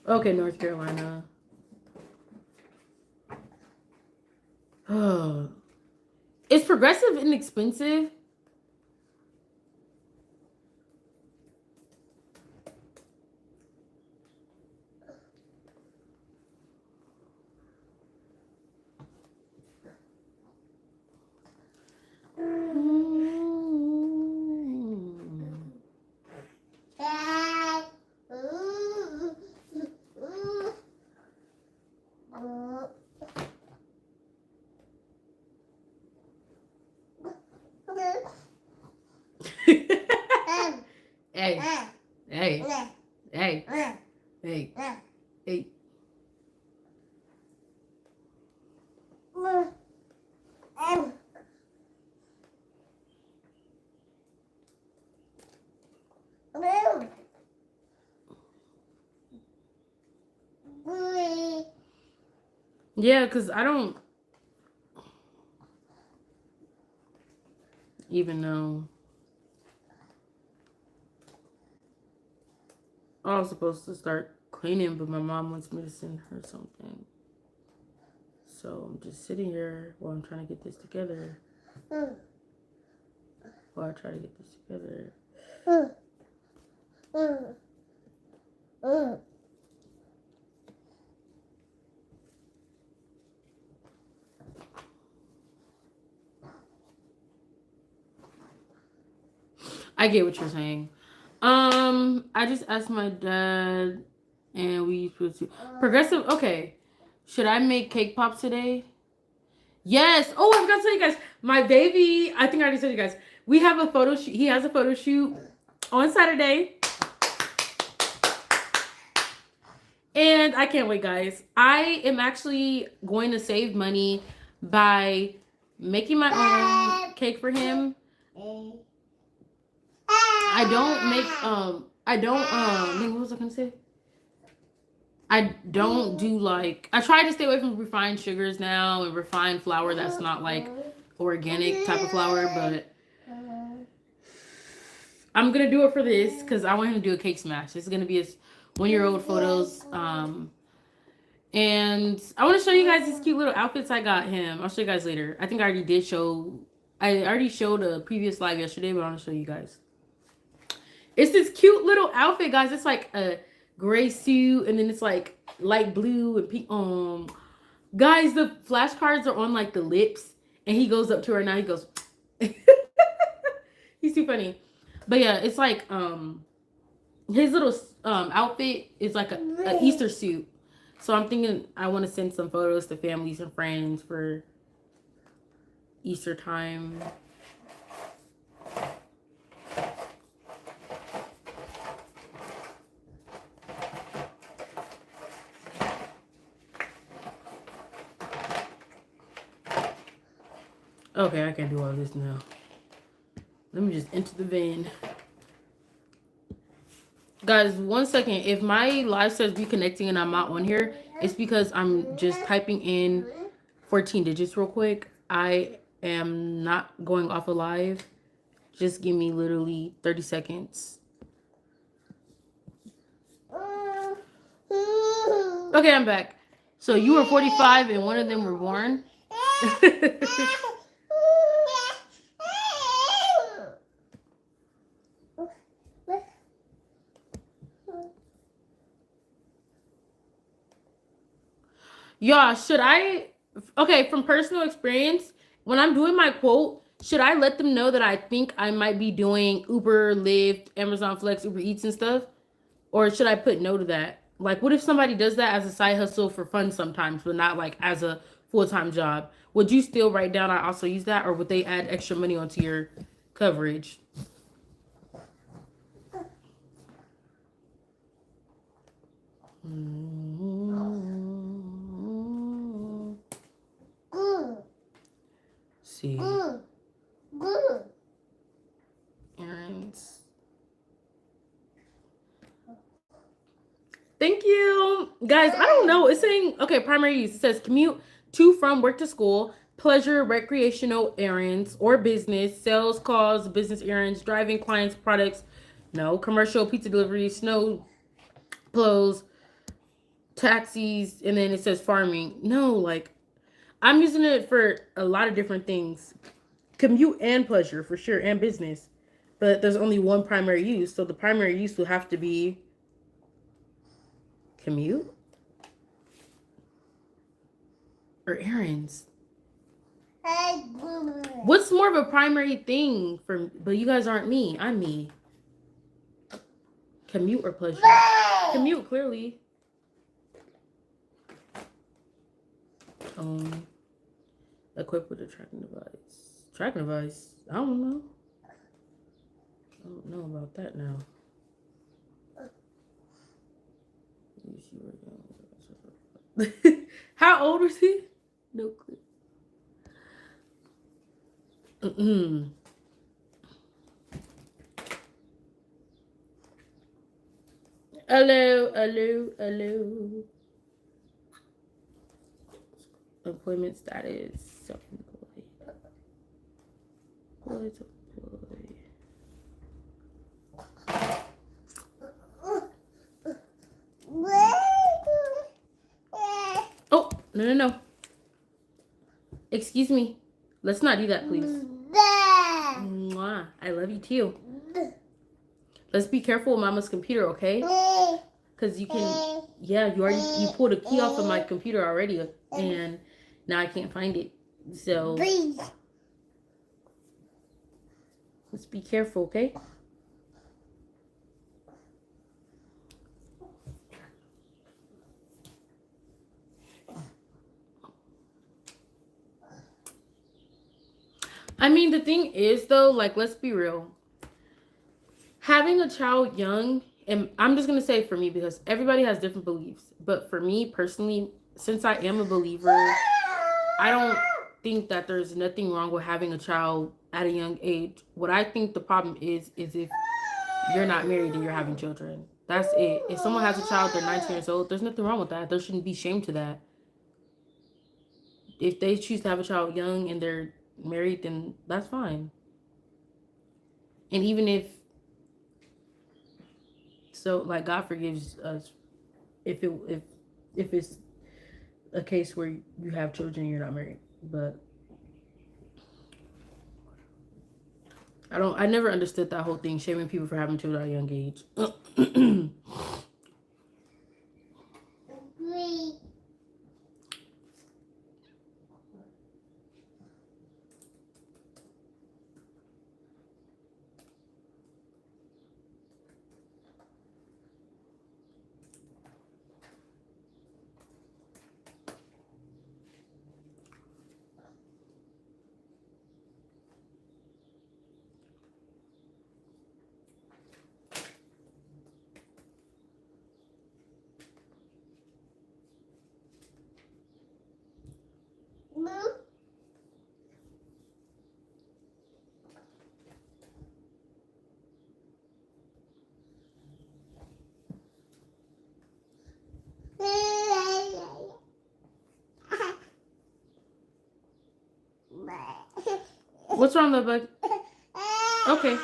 Okay, North Carolina. Is Progressive inexpensive? Hey, hey, hey, hey, hey. Yeah, because I don't even know. I was supposed to start cleaning, but my mom wants me to send her something. So I'm just sitting here while I'm trying to get this together. While I try to get this together. I get what you're saying. I just asked my dad, and we put Progressive. Okay, should I make cake pops today? Yes. Oh, I forgot to tell you guys. My baby. I think I already told you guys. We have a photo shoot. He has a photo shoot on Saturday, and I can't wait, guys. I am actually going to save money by making my own cake for him. I don't make what was I gonna say? I don't do like, I try to stay away from refined sugars now and refined flour that's not like organic type of flour, but I'm gonna do it for this because I want him to do a cake smash. It's gonna be his 1-year-old photos. And I want to show you guys these cute little outfits I got him. I'll show you guys later. I think I already showed a previous live yesterday, but I want to show you guys. It's this cute little outfit, guys. It's like a gray suit, and then it's like light blue and pink. Guys, the flashcards are on like the lips, and he goes up to her now. He goes, he's too funny. But yeah, it's like his little outfit is like a Easter suit. So I'm thinking I want to send some photos to families and friends for Easter time. Okay, I can't do all this now. Let me just enter the van. Guys, 1 second. If my live says reconnecting and I'm not on here, it's because I'm just typing in 14 digits real quick. I am not going off a live. Just give me literally 30 seconds. Okay, I'm back. So you were 45 and one of them were born? Y'all, should I... Okay, from personal experience, when I'm doing my quote, should I let them know that I think I might be doing Uber, Lyft, Amazon Flex, Uber Eats and stuff? Or should I put no to that? Like, what if somebody does that as a side hustle for fun sometimes, but not like as a full-time job? Would you still write down I also use that, or would they add extra money onto your coverage? see. Errands. Thank you. Guys, I don't know. It's saying, okay, primary use. It says commute to, from, work to school, pleasure, recreational errands, or business, sales calls, business errands, driving clients' products, no, commercial, pizza delivery, snow plows, taxis, and then it says farming. No, like, I'm using it for a lot of different things. Commute and pleasure, for sure, and business. But there's only one primary use, so the primary use will have to be commute or errands. What's more of a primary thing for? But you guys aren't me. I'm me. Commute or pleasure? Commute, clearly. Equipped with a tracking device. Tracking device? I don't know. I don't know about that now. How old was he? No clue. Hello. Employment status. Self-employed. Oh, no. Excuse me. Let's not do that, please. Mwah. I love you too. Let's be careful with Mama's computer, okay? Because you can, yeah, you pulled a key off of my computer already, and now I can't find it. So let's be careful, okay? I mean, the thing is, though, like, let's be real. Having a child young, and I'm just going to say for me, because everybody has different beliefs. But for me, personally, since I am a believer, I don't think that there's nothing wrong with having a child at a young age. What I think the problem is if you're not married and you're having children. That's it. If someone has a child, they're 19 years old, there's nothing wrong with that. There shouldn't be shame to that. If they choose to have a child young and they're married, then that's fine. And even if so, like, God forgives us if it's a case where you have children and you're not married. But I never understood that whole thing, shaming people for having children at a young age. What's wrong, little bug? Okay.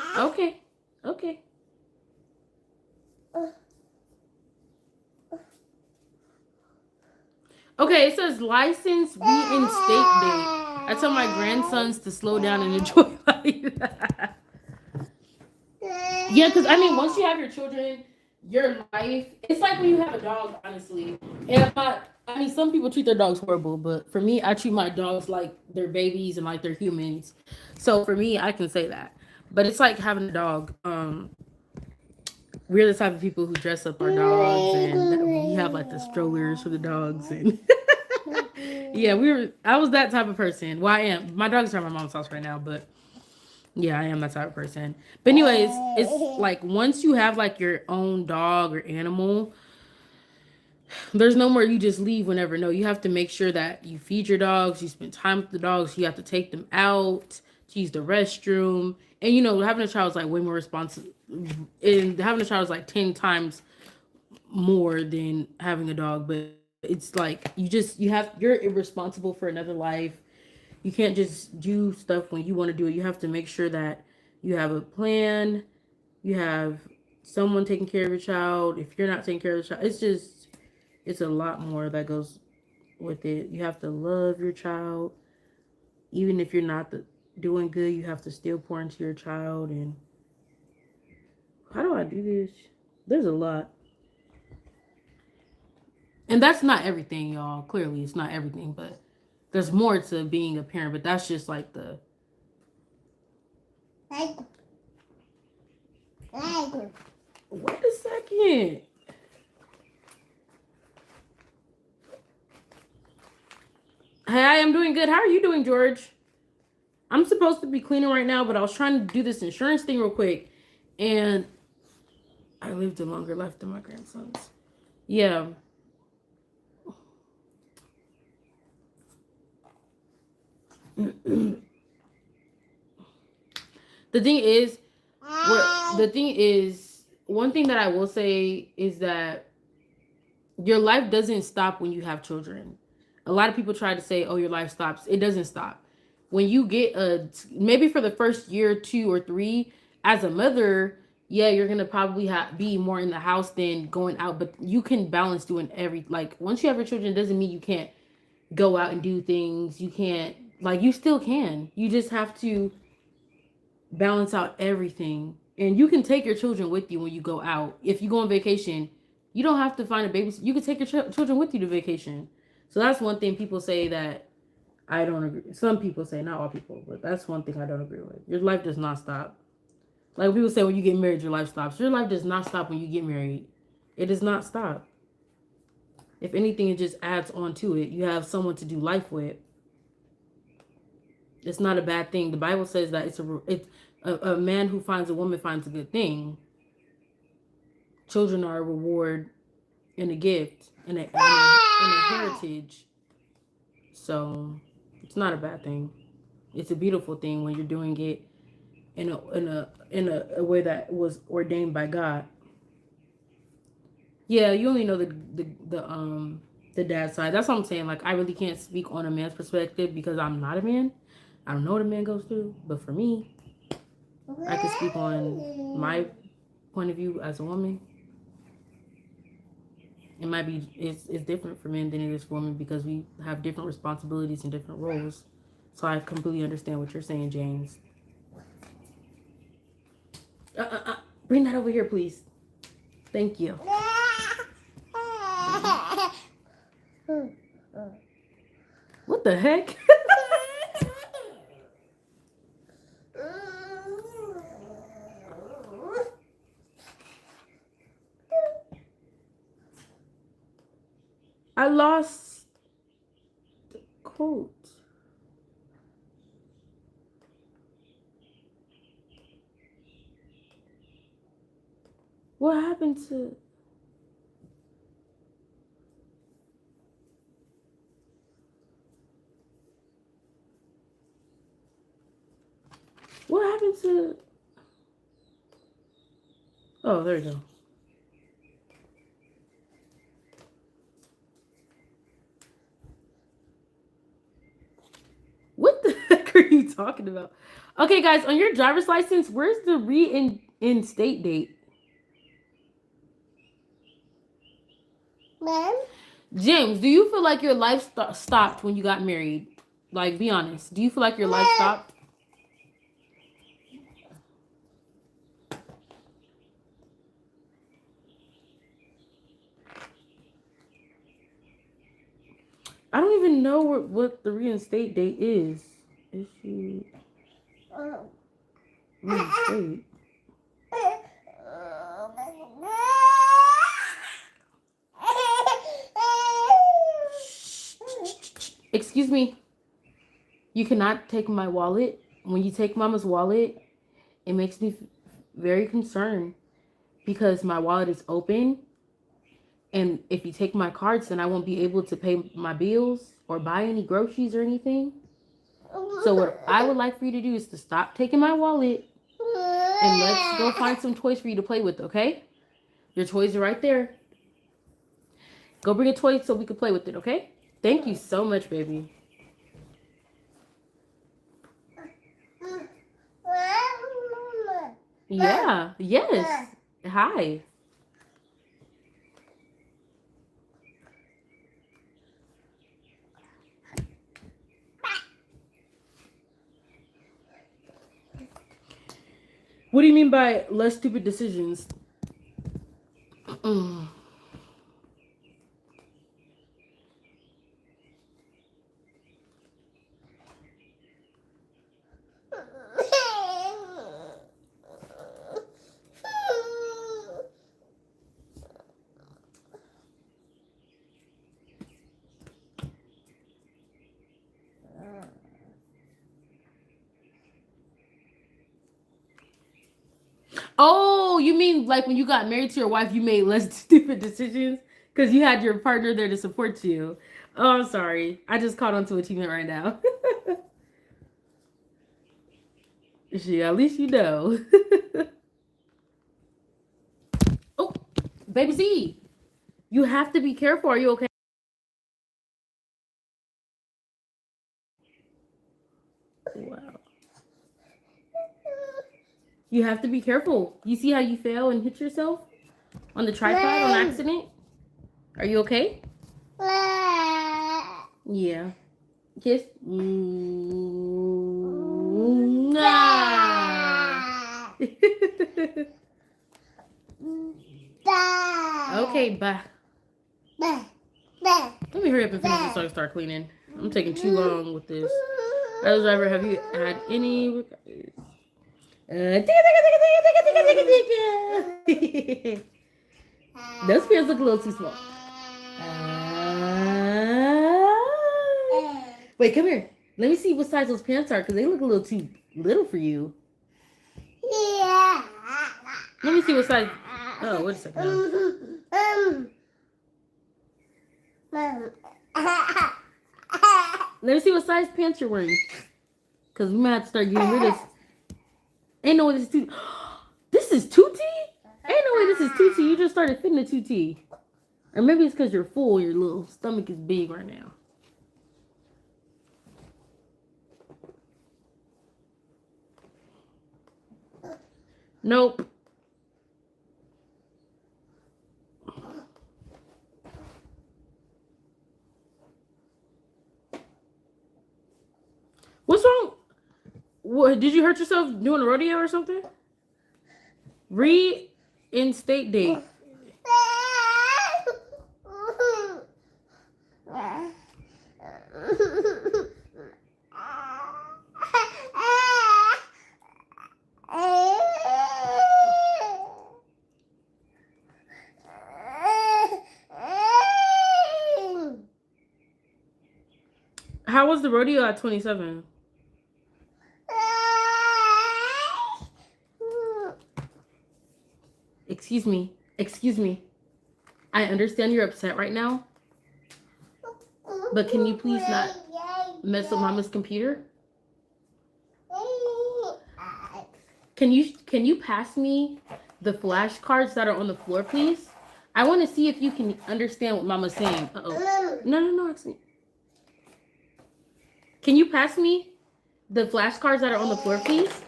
Okay, it says license reinstate date. I tell my grandsons to slow down and enjoy life. Yeah, because I mean, once you have your children, your life, it's like when you have a dog, honestly. And I mean, some people treat their dogs horrible, but for me, I treat my dogs like they're babies and like they're humans. So for me, I can say that. But it's like having a dog. We're the type of people who dress up our dogs, and we have like the strollers for the dogs, and yeah, I was that type of person. Well, I am. My dog's at my mom's house right now, but yeah, I am that type of person. But anyways, it's like once you have like your own dog or animal, There's no more you just leave whenever. No, you have to make sure that you feed your dogs, you spend time with the dogs, you have to take them out to use the restroom. And you know, having a child is like way more responsible. And having a child is like 10 times more than having a dog. But it's like you're irresponsible for another life. You can't just do stuff when you want to do it. You have to make sure that you have a plan, you have someone taking care of your child. If you're not taking care of the child, it's a lot more that goes with it. You have to love your child. Even if you're not doing good, you have to still pour into your child. And how do I do this? There's a lot. And that's not everything, y'all. Clearly, it's not everything, but there's more to being a parent. But that's just like the. Wait a second. Hey, I'm doing good. How are you doing, George? I'm supposed to be cleaning right now, but I was trying to do this insurance thing real quick. And I lived a longer life than my grandsons. Yeah. the thing is, one thing that I will say is that your life doesn't stop when you have children. A lot of people try to say, "Oh, your life stops." It doesn't stop. When you get maybe for the first year, 2 or 3, as a mother, yeah, you're gonna probably be more in the house than going out. But you can balance doing like once you have your children, it doesn't mean you can't go out and do things. You can't you still can. You just have to balance out everything. And you can take your children with you when you go out. If you go on vacation, you don't have to find a babysitter. You can take your children with you to vacation. So that's one thing people say that I don't agree. Some people say, not all people, but that's one thing I don't agree with. Your life does not stop. Like people say, when you get married, your life stops. Your life does not stop when you get married. It does not stop. If anything, it just adds on to it. You have someone to do life with. It's not a bad thing. The Bible says that it's a man who finds a woman finds a good thing. Children are a reward and a gift and a heritage. So it's not a bad thing. It's a beautiful thing when you're doing it in a way that was ordained by God. Yeah, you only know the dad side. That's what I'm saying. Like I really can't speak on a man's perspective because I'm not a man. I don't know what a man goes through, but for me, I can speak on my point of view as a woman. It might be it's different for men than it is for women because we have different responsibilities and different roles. So I completely understand what you're saying, James. Bring that over here, please. Thank you. What the heck? I lost the coat. What happened to... What happened to... Oh, there you go. What the heck are you talking about? Okay, guys, on your driver's license, where's the reinstate date? Ma'am? James, do you feel like your life stopped when you got married? Like, be honest. Do you feel like your life stopped? I don't even know what the reinstate date is. Is she reinstate? Excuse me. You cannot take my wallet. When you take mama's wallet, it makes me very concerned because my wallet is open And if you take my cards, then I won't be able to pay my bills or buy any groceries or anything. So what I would like for you to do is to stop taking my wallet and let's go find some toys for you to play with, okay? Your toys are right there. Go bring a toy so we can play with it, okay? Thank you so much, baby. Yeah, yes. Hi. What do you mean by less stupid decisions? Oh, you mean like when you got married to your wife, you made less stupid decisions because you had your partner there to support you. Oh, I'm sorry. I just caught on to what you meant right now. Shit, at least you know. Oh, baby Z, you have to be careful. Are you okay? Wow. You have to be careful. You see how you fell and hit yourself on the tripod on accident? Are you okay? Yeah. Kiss. Okay, bye. Let me hurry up and finish this so I can start cleaning. I'm taking too long with this. As driver, have you had any? Those pants look a little too small. Wait, come here. Let me see what size those pants are because they look a little too little for you. Let me see what size. Oh, wait a second. Let me see what size pants you're wearing. Because we might have to start getting rid of. Ain't no way this is 2T. This is 2T? Ain't no way this is 2T. You just started fitting a 2T. Or maybe it's because you're full. Your little stomach is big right now. Nope. What's wrong? What, did you hurt yourself doing a rodeo or something? Reinstate date. How was the rodeo at 27? Excuse me. Excuse me. I understand you're upset right now. But can you please not mess with Mama's computer? Can you pass me the flashcards that are on the floor, please? I want to see if you can understand what Mama's saying. Uh-oh. No, actually. Can you pass me the flashcards that are on the floor, please?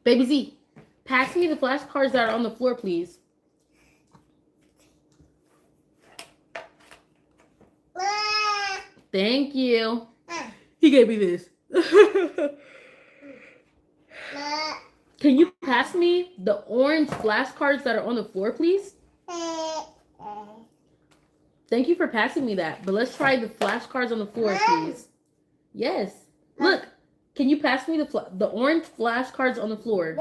Baby Z, pass me the flashcards that are on the floor, please. Thank you. He gave me this. Can you pass me the orange flashcards that are on the floor, please? Thank you for passing me that. But let's try the flashcards on the floor, please. Yes. Look. Can you pass me the orange flashcards on the floor?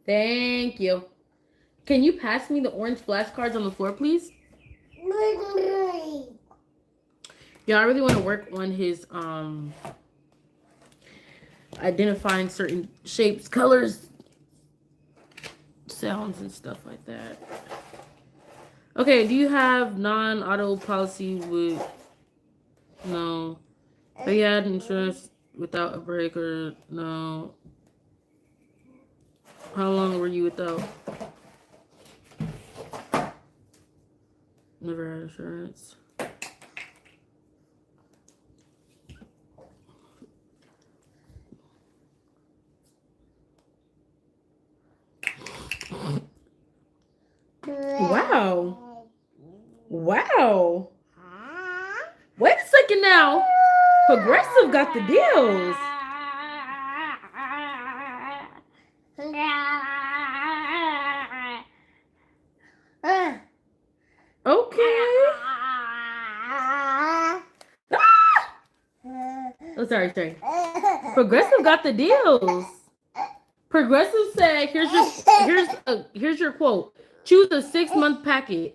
Thank you. Can you pass me the orange flashcards on the floor, please? Yeah, I really want to work on his identifying certain shapes, colors, sounds, and stuff like that. Okay, do you have non-auto policy with no? Have you had insurance without a break or no? How long were you without? Never had insurance. Wow. Wow. Wait a second now. Progressive got the deals. Okay. Oh, sorry. Progressive got the deals. Progressive said, here's your quote. Choose a 6-month packet.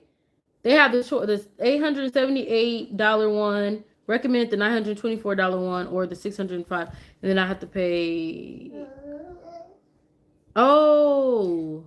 They have this $878 one, recommend the $924 one, or the $605, and then I have to pay. Oh.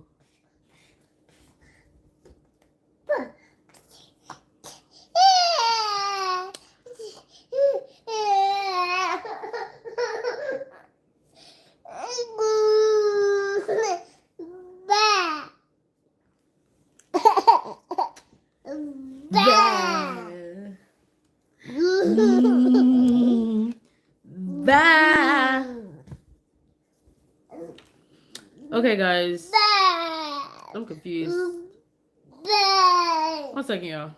Okay, guys. I'm confused. 1 second, y'all.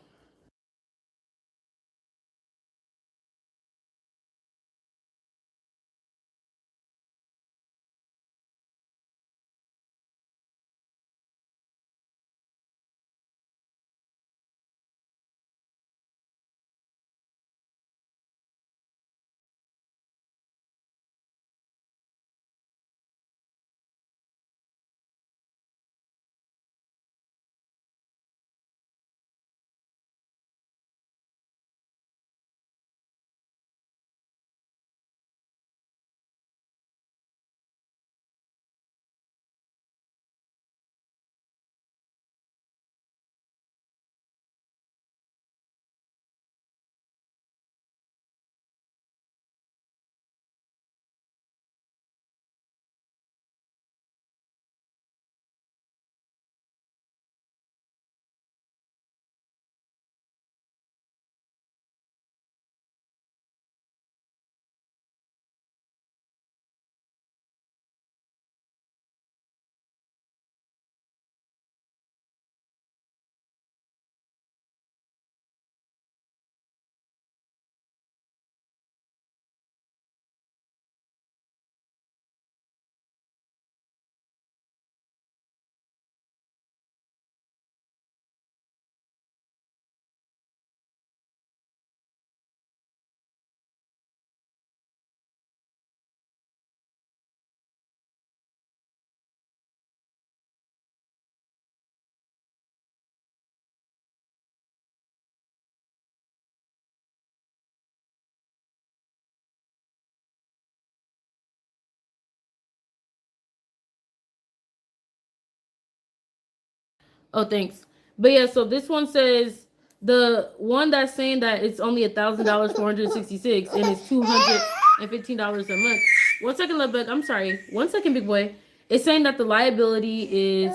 Oh, thanks. But yeah, so this one says the one that's saying that it's only $1,000, 466, and it's $215 a month. 1 second, little bit. I'm sorry. 1 second, big boy. It's saying that the liability is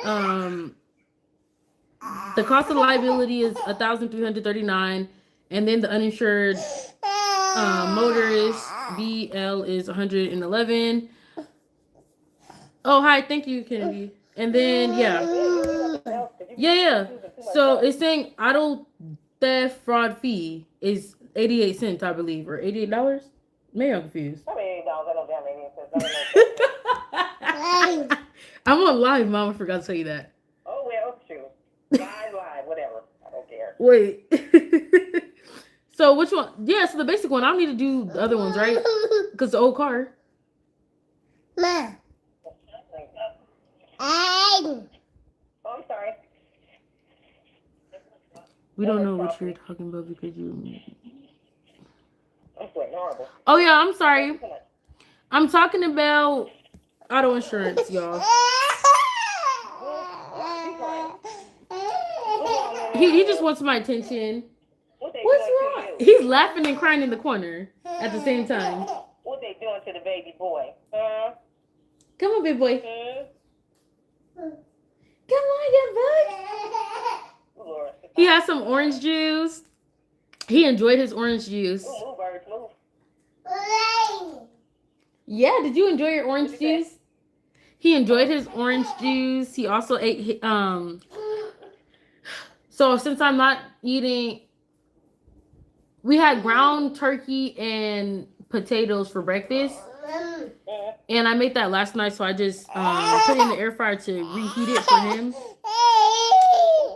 the cost of liability is $1,339, and then the uninsured motorist BL is 111. Oh, hi, thank you, Kennedy. And then yeah. So it's saying auto theft fraud fee is 88 cents, I believe, or $88. Maybe I'm confused. $88. I don't damn 88 cents. I'm on live, Mom. I forgot to tell you that. Oh well, shoot. Live, whatever. I don't care. Wait. So which one? Yeah, so the basic one. I don't need to do the other ones, right? Because the old car. Ma. Oh, I'm sorry. We don't know what you're talking about because you. I'm sweating horrible. Oh yeah, I'm sorry. I'm talking about auto insurance, y'all. He just wants my attention. What they What's doing wrong? to you? He's laughing and crying in the corner at the same time. What they doing to the baby boy? Huh? Come on, big boy. Come on, good boy. Lord. He has some orange juice. He enjoyed his orange juice. Move, birds, move. Yeah, did you enjoy your orange juice? He enjoyed his orange juice. He also ate so since I'm not eating, we had ground turkey and potatoes for breakfast. And I made that last night, so I just put it in the air fryer to reheat it for him.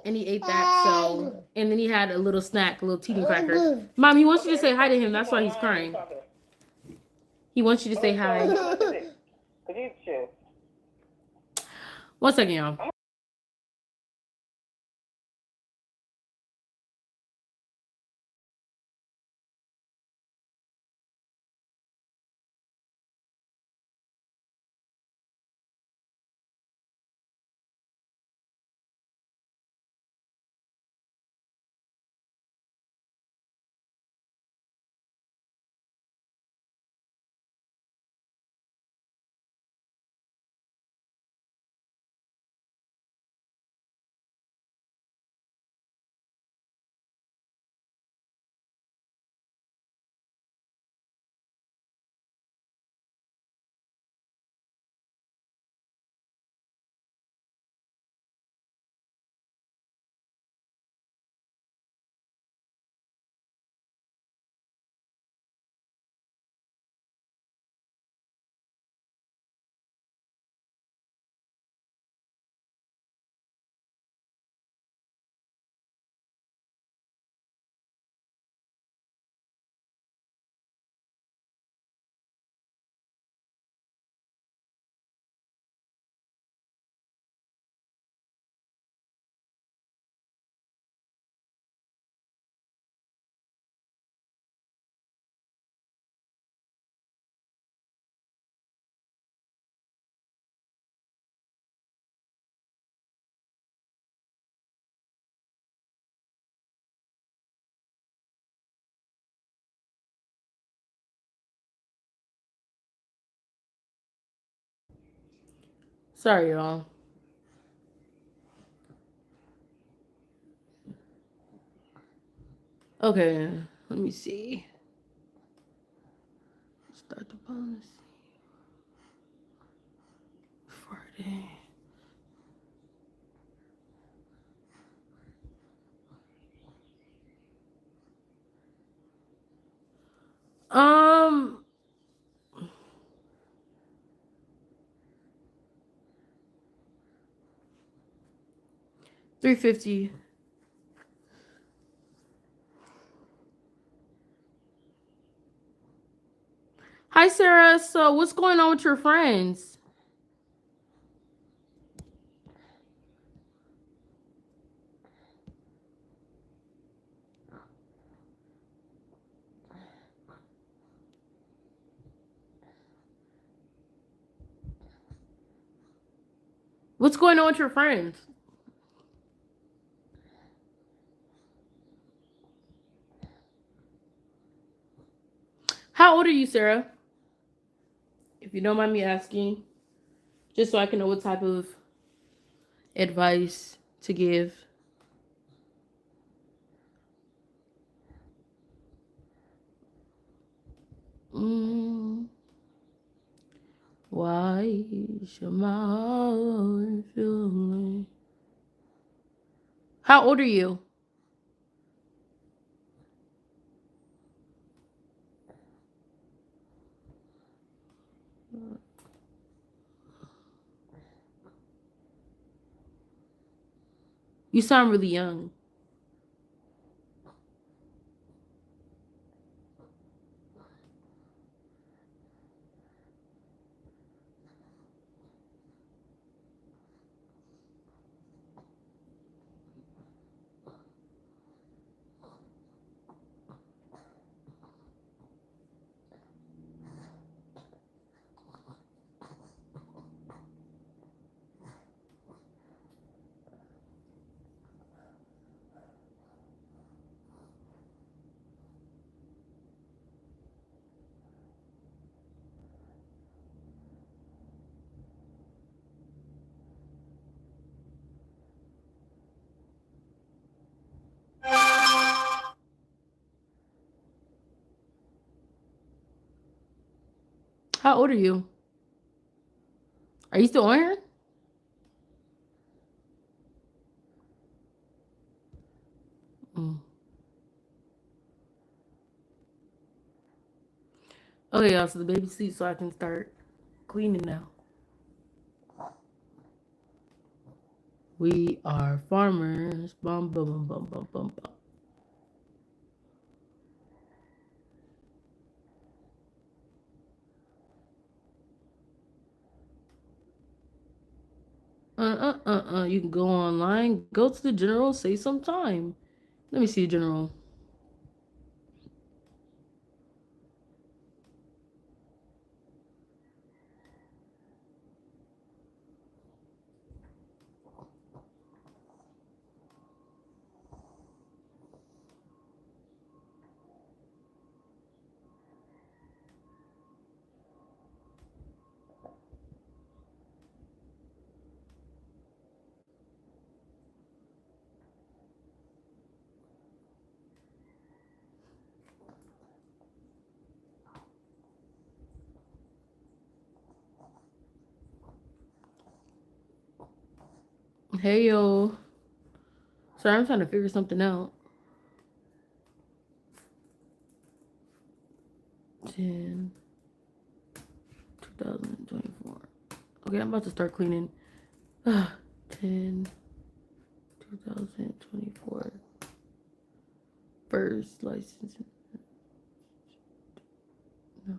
And he ate that, so. And then he had a little snack, a little teething cracker. Mom, he wants you to say hi to him. That's why he's crying. He wants you to say hi. 1 second, y'all. Sorry, y'all. Okay, let me see. Start the policy. Friday. Um, 350. Hi, Sarah. So, what's going on with your friends? What's going on with your friends? How old are you, Sarah? If you don't mind me asking, just so I can know what type of advice to give. Why should my heart feel like... How old are you? You sound really young. How old are you? Are you still on here? Mm. Okay, y'all. So the baby sleeps, so I can start cleaning now. We are farmers. Bum bum bum bum bum bum bum. You can go online, go to the general, save some time. Let me see, general. Hey yo. Sorry, I'm trying to figure something out. 10, 2024. Okay, I'm about to start cleaning. 10, 2024. First license. No.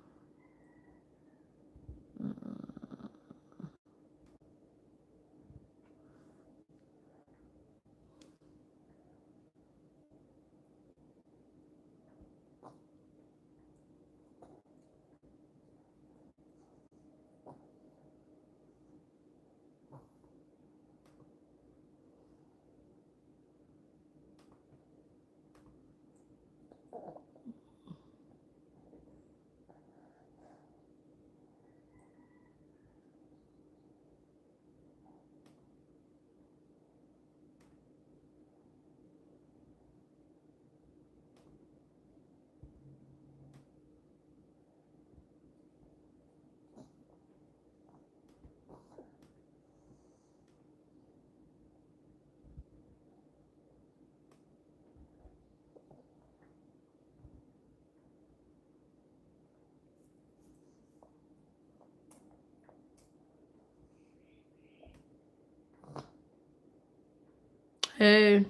Hey.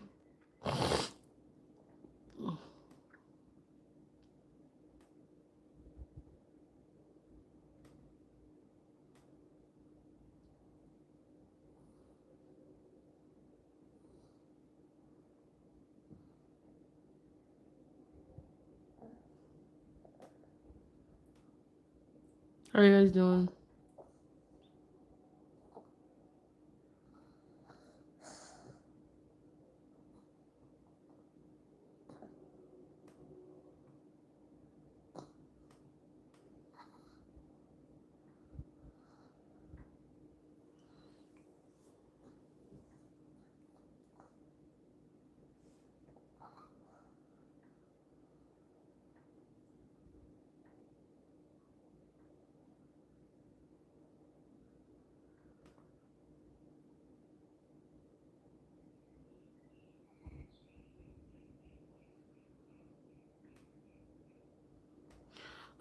How are you guys doing?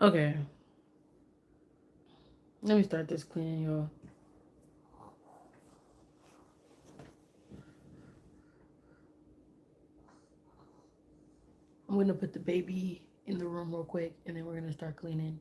Okay. Let me start this cleaning, y'all. I'm gonna put the baby in the room real quick, and then we're gonna start cleaning.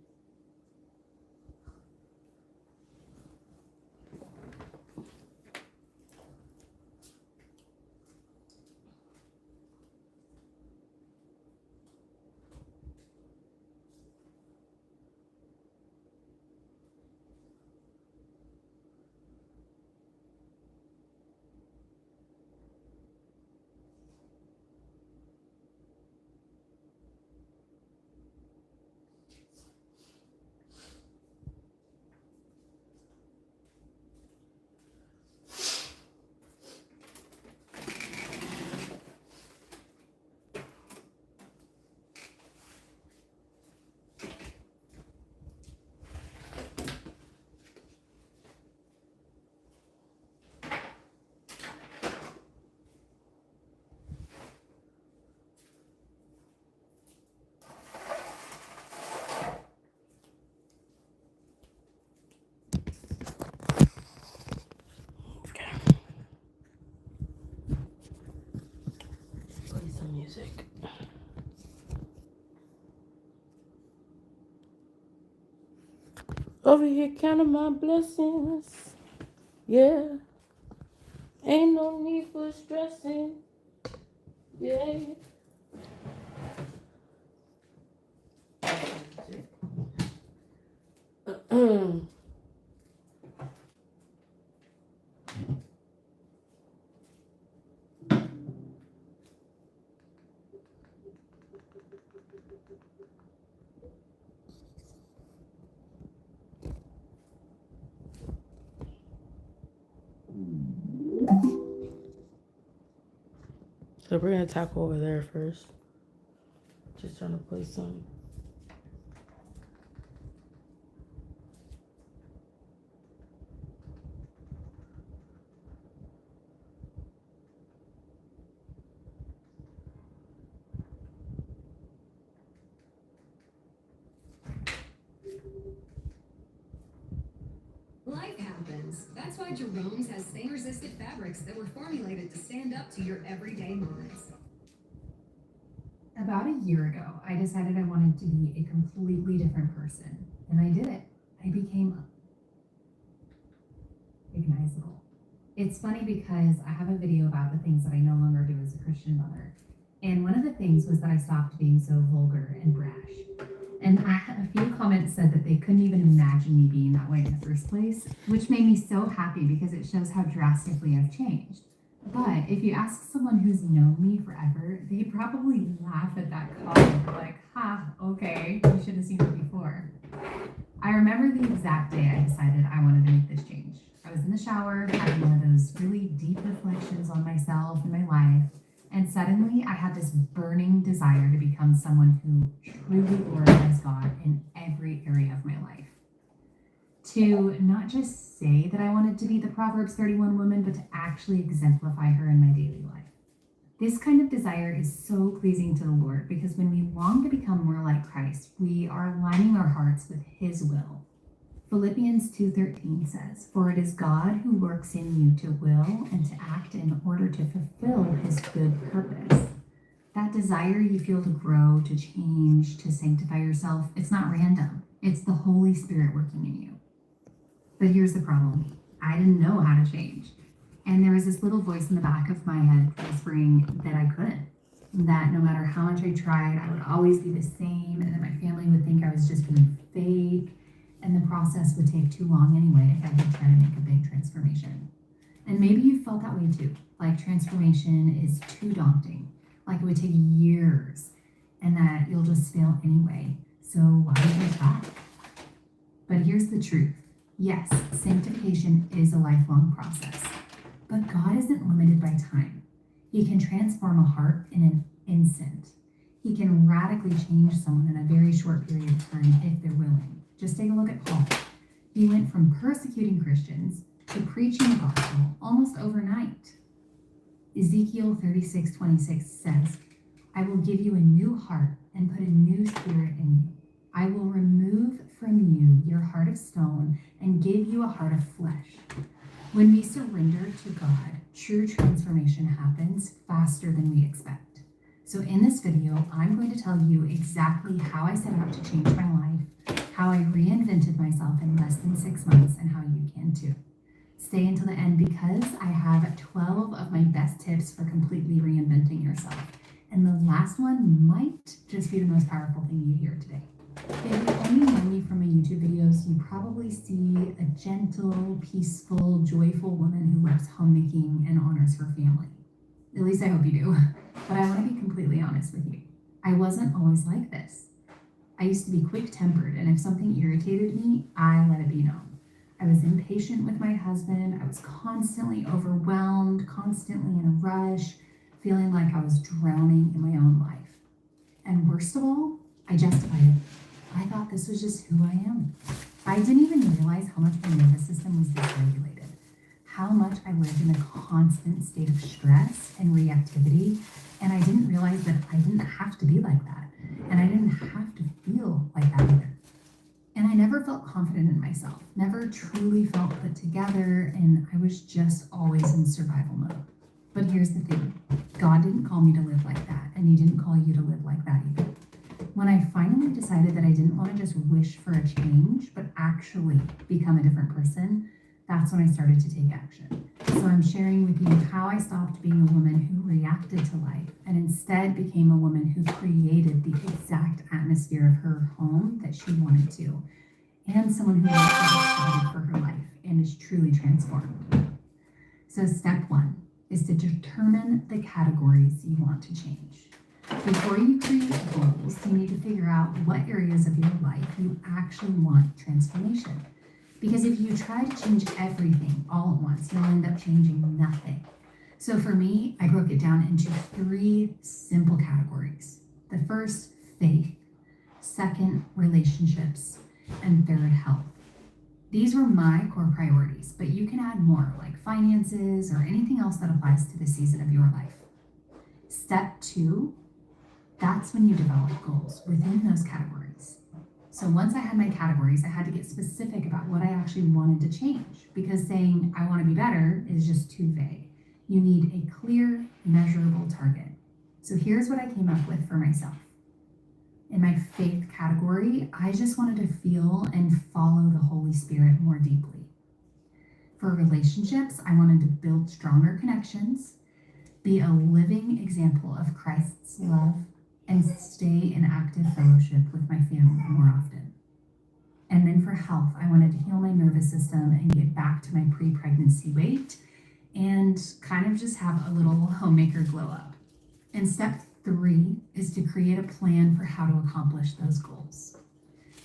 music. Over here counting my blessings. Yeah. Ain't no need for stressing. Yeah. So we're gonna tackle over there first. Just trying to play some. Life happens. That's why Jerome's has stain-resistant fabrics that were formulated to stand up to your everyday moments. About a year ago, I decided I wanted to be a completely different person, and I did it. I became recognizable. It's funny because I have a video about the things that I no longer do as a Christian mother, and one of the things was that I stopped being so vulgar and brash. And a few comments said that they couldn't even imagine me being that way in the first place, which made me so happy because it shows how drastically I've changed. But if you ask someone who's known me forever, they probably laugh at that comment, like, ha, okay, you should have seen it before. I remember the exact day I decided I wanted to make this change. I was in the shower, having one of those really deep reflections on myself and my life, and suddenly I had this burning desire to become someone who truly glorifies God in every area of my life. To not just say that I wanted to be the Proverbs 31 woman, but to actually exemplify her in my daily life. This kind of desire is so pleasing to the Lord because when we long to become more like Christ, we are aligning our hearts with His will. Philippians 2:13 says, "For it is God who works in you to will and to act in order to fulfill His good purpose." That desire you feel to grow, to change, to sanctify yourself, it's not random. It's the Holy Spirit working in you. But here's the problem. I didn't know how to change. And there was this little voice in the back of my head whispering that I couldn't. That no matter how much I tried, I would always be the same, and that my family would think I was just being fake, and the process would take too long anyway if I did try to make a big transformation. And maybe you felt that way too, like transformation is too daunting, like it would take years, and that you'll just fail anyway. So why would you try? But here's the truth. Yes, sanctification is a lifelong process, but God isn't limited by time. He can transform a heart in an instant. He can radically change someone in a very short period of time if they're willing. Just take a look at Paul. He went from persecuting Christians to preaching the gospel almost overnight. Ezekiel 36:26 says, "I will give you a new heart and put a new spirit in you. I will remove from you your heart of stone and give you a heart of flesh." When we surrender to God, true transformation happens faster than we expect. So in this video, I'm going to tell you exactly how I set out to change my life, how I reinvented myself in less than 6 months, and how you can too. Stay until the end because I have 12 of my best tips for completely reinventing yourself. And the last one might just be the most powerful thing you hear today. If you only know me from my YouTube videos, you probably see a gentle, peaceful, joyful woman who loves homemaking and honors her family. At least I hope you do. But I want to be completely honest with you. I wasn't always like this. I used to be quick-tempered, and if something irritated me, I let it be known. I was impatient with my husband. I was constantly overwhelmed, constantly in a rush, feeling like I was drowning in my own life. And worst of all, I justified it. I thought this was just who I am. I didn't even realize how much my nervous system was dysregulated, how much I lived in a constant state of stress and reactivity, and I didn't realize that I didn't have to be like that, and I didn't have to feel like that either. And I never felt confident in myself, never truly felt put together, and I was just always in survival mode. But here's the thing. God didn't call me to live like that, and he didn't call you to live like that either. When I finally decided that I didn't want to just wish for a change, but actually become a different person, that's when I started to take action. So I'm sharing with you how I stopped being a woman who reacted to life and instead became a woman who created the exact atmosphere of her home that she wanted to, and someone who wants to get started for her life and is truly transformed. So step 1 is to determine the categories you want to change. Before you create goals, you need to figure out what areas of your life you actually want transformation. Because if you try to change everything all at once, you'll end up changing nothing. So for me, I broke it down into 3 simple categories. The first, faith. Second, relationships. And third, health. These were my core priorities, but you can add more, like finances or anything else that applies to the season of your life. Step 2, that's when you develop goals within those categories. So once I had my categories, I had to get specific about what I actually wanted to change, because saying I want to be better is just too vague. You need a clear, measurable target. So here's what I came up with for myself. In my faith category, I just wanted to feel and follow the Holy Spirit more deeply. For relationships, I wanted to build stronger connections, be a living example of Christ's love, and stay in active fellowship with my family more often. And then for health, I wanted to heal my nervous system and get back to my pre-pregnancy weight and kind of just have a little homemaker glow up. And step 3 is to create a plan for how to accomplish those goals.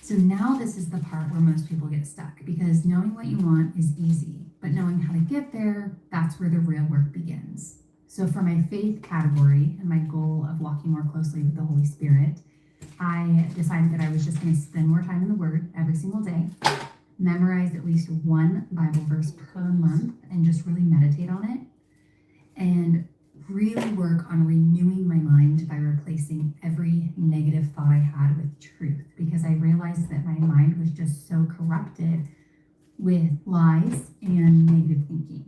So now this is the part where most people get stuck, because knowing what you want is easy, but knowing how to get there, that's where the real work begins. So for my faith category and my goal of walking more closely with the Holy Spirit, I decided that I was just going to spend more time in the Word every single day, memorize at least 1 Bible verse per month, and just really meditate on it, and really work on renewing my mind by replacing every negative thought I had with truth, because I realized that my mind was just so corrupted with lies and negative thinking.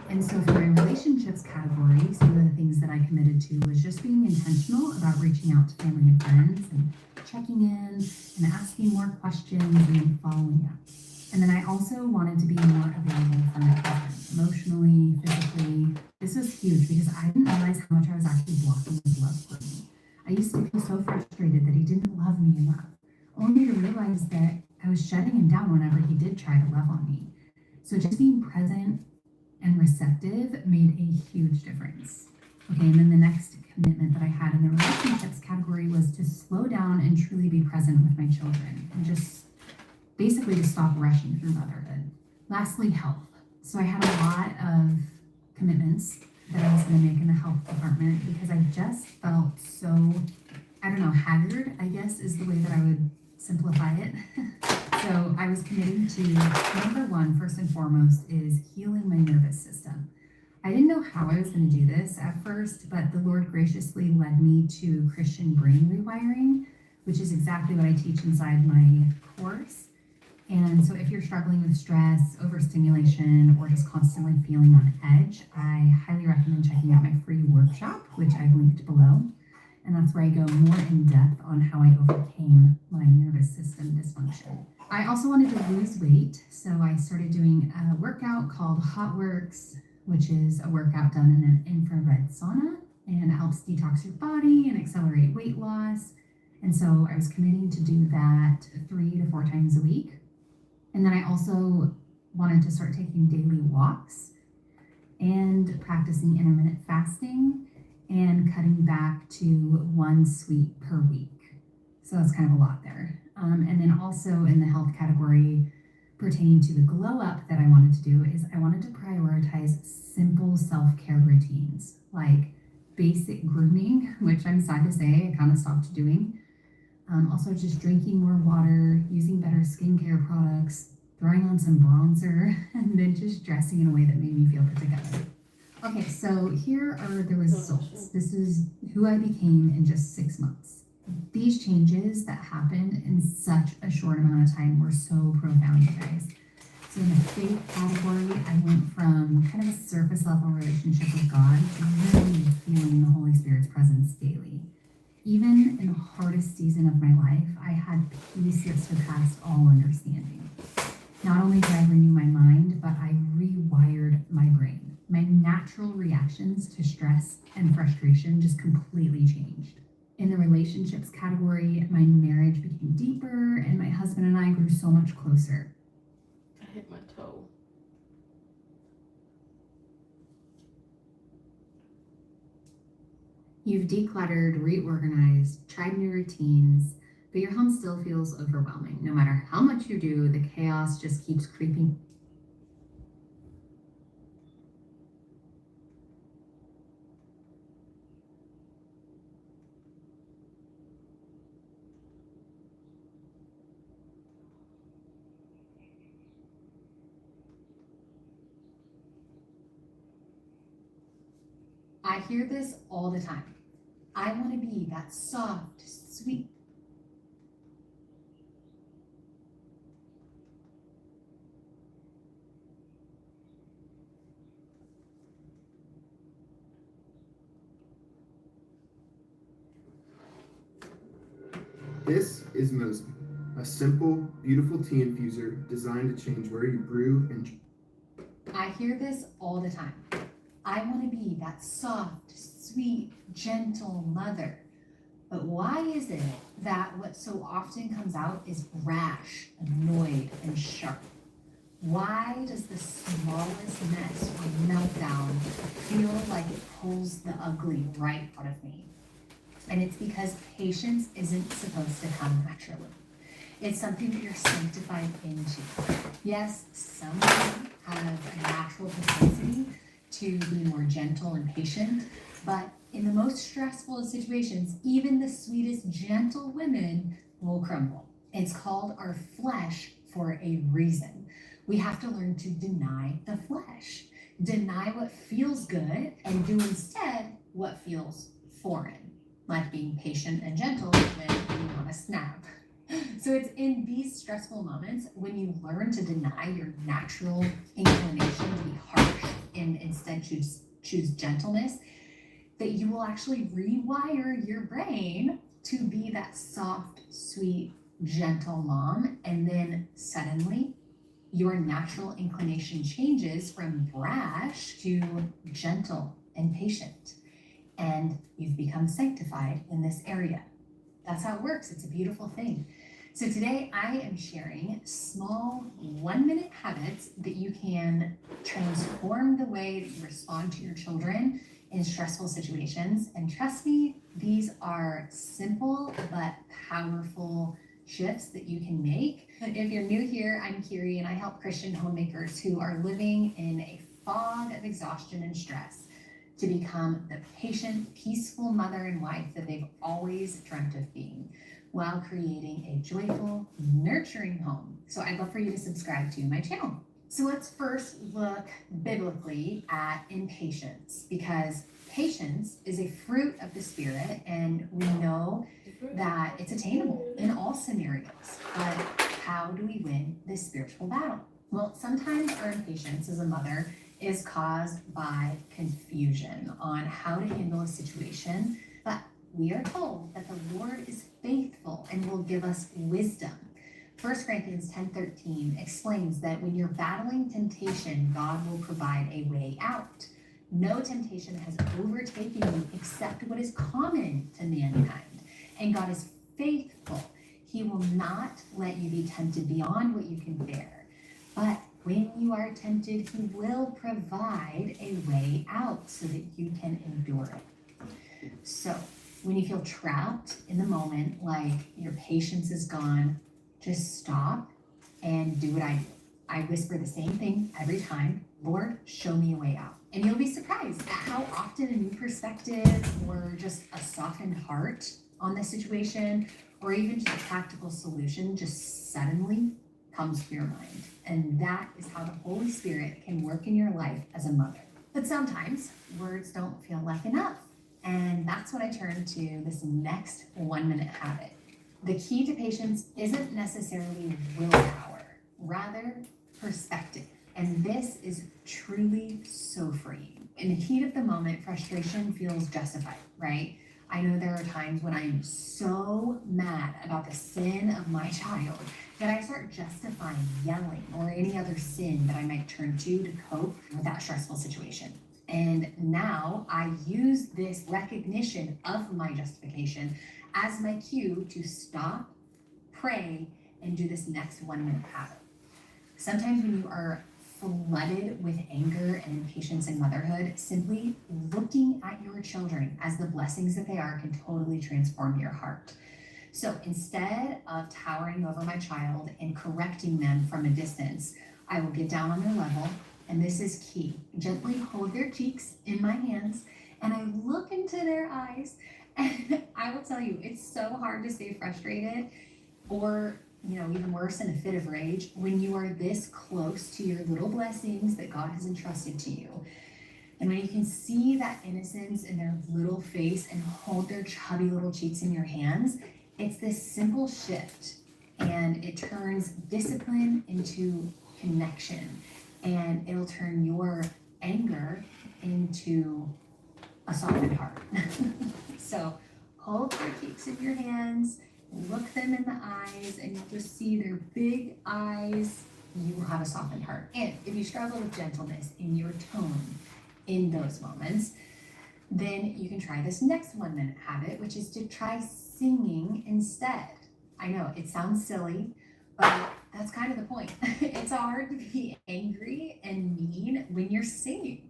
And so for my relationships category, some of the things that I committed to was just being intentional about reaching out to family and friends and checking in and asking more questions and then following up. And then I also wanted to be more available for my husband, emotionally, physically. This was huge because I didn't realize how much I was actually blocking his love for me. I used to feel so frustrated that he didn't love me enough, only to realize that I was shutting him down whenever he did try to love on me. So just being present and receptive made a huge difference. Okay, and then the next commitment that I had in the relationships category was to slow down and truly be present with my children and just basically to stop rushing through motherhood. Lastly, health. So I had a lot of commitments that I was going to make in the health department because I just felt so, haggard, I guess is the way that I would simplify it. So I was committing to, number 1, first and foremost, is healing my nervous system. I didn't know how I was going to do this at first, but the Lord graciously led me to Christian brain rewiring, which is exactly what I teach inside my course. And so if you're struggling with stress, overstimulation, or just constantly feeling on edge, I highly recommend checking out my free workshop, which I've linked below. And that's where I go more in depth on how I overcame my nervous system dysfunction. I also wanted to lose weight, so I started doing a workout called Hot Works, which is a workout done in an infrared sauna and helps detox your body and accelerate weight loss. And so I was committing to do that 3 to 4 times a week. And then I also wanted to start taking daily walks and practicing intermittent fasting and cutting back to 1 sweet per week. So that's kind of a lot there. And then also in the health category pertaining to the glow up that I wanted to do is I wanted to prioritize simple self-care routines like basic grooming, which I'm sad to say I kind of stopped doing. Also just drinking more water, using better skincare products, throwing on some bronzer, and then just dressing in a way that made me feel put together. Okay, so here are the results. This is who I became in just 6 months. These changes that happened in such a short amount of time were so profound, you guys. So in the faith category, I went from kind of a surface level relationship with God to really feeling the Holy Spirit's presence daily. Even in the hardest season of my life, I had peace that surpassed all understanding. Not only did I renew my mind, but I rewired my brain. My natural reactions to stress and frustration just completely changed. In the relationships category, my marriage became deeper and my husband and I grew so much closer. I hit my toe. You've decluttered, reorganized, tried new routines, but your home still feels overwhelming. No matter how much you do, the chaos just keeps creeping. I hear this all the time. I want to be that soft, sweet. This is Mosby, a simple, beautiful tea infuser designed to change where you brew and. I hear this all the time. I want to be that soft, sweet, gentle mother. But why is it that what so often comes out is brash, annoyed, and sharp? Why does the smallest mess or meltdown feel like it pulls the ugly right out of me? And it's because patience isn't supposed to come naturally. It's something that you're sanctified into. Yes, some women have a natural propensity to be more gentle and patient, but in the most stressful of situations, even the sweetest, gentle women will crumble. It's called our flesh for a reason. We have to learn to deny the flesh, deny what feels good, and do instead what feels foreign, like being patient and gentle when you want to snap. So it's in these stressful moments when you learn to deny your natural inclination to be harsh and instead choose gentleness, that you will actually rewire your brain to be that soft, sweet, gentle mom. And then suddenly your natural inclination changes from brash to gentle and patient. And you've become sanctified in this area. That's how it works. It's a beautiful thing. So today I am sharing small 1-minute habits that you can transform the way that you respond to your children in stressful situations. And trust me, these are simple but powerful shifts that you can make. If you're new here, I'm Kiri and I help Christian homemakers who are living in a fog of exhaustion and stress to become the patient, peaceful mother and wife that they've always dreamt of being, while creating a joyful, nurturing home. So I'd love for you to subscribe to my channel. So let's first look biblically at impatience, because patience is a fruit of the Spirit, and we know that it's attainable in all scenarios. But how do we win this spiritual battle? Well, sometimes our impatience as a mother is caused by confusion on how to handle a situation, but we are told that the Lord is faithful and will give us wisdom. 1 Corinthians 10:13 explains that when you're battling temptation, God will provide a way out. No temptation has overtaken you except what is common to mankind, and God is faithful. He will not let you be tempted beyond what you can bear, but when you are tempted, He will provide a way out so that you can endure it. So when you feel trapped in the moment, like your patience is gone, just stop and do what I do. I whisper the same thing every time: Lord, show me a way out. And you'll be surprised at how often a new perspective or just a softened heart on the situation, or even just a practical solution, just suddenly comes to your mind. And that is how the Holy Spirit can work in your life as a mother. But sometimes words don't feel like enough. And that's when I turn to this next 1-minute habit. The key to patience isn't necessarily willpower. Rather, perspective. And this is truly so freeing. In the heat of the moment, frustration feels justified, right? I know there are times when I'm so mad about the sin of my child that I start justifying yelling or any other sin that I might turn to cope with that stressful situation. And now I use this recognition of my justification as my cue to stop, pray, and do this next 1 minute habit. Sometimes when you are flooded with anger and impatience in motherhood, simply looking at your children as the blessings that they are can totally transform your heart. So instead of towering over my child and correcting them from a distance, I will get down on their level, and this is key. Gently hold their cheeks in my hands, and I look into their eyes, and I will tell you, it's so hard to stay frustrated or even worse, in a fit of rage, when you are this close to your little blessings that God has entrusted to you. And when you can see that innocence in their little face and hold their chubby little cheeks in your hands, it's this simple shift, and it turns discipline into connection, and it'll turn your anger into a softened heart. So hold their cheeks in your hands, look them in the eyes, and you'll just see their big eyes. You will have a softened heart. And if you struggle with gentleness in your tone in those moments, then you can try this next 1 minute habit, which is to try singing instead. I know it sounds silly, but that's kind of the point. It's hard to be angry and mean when you're singing.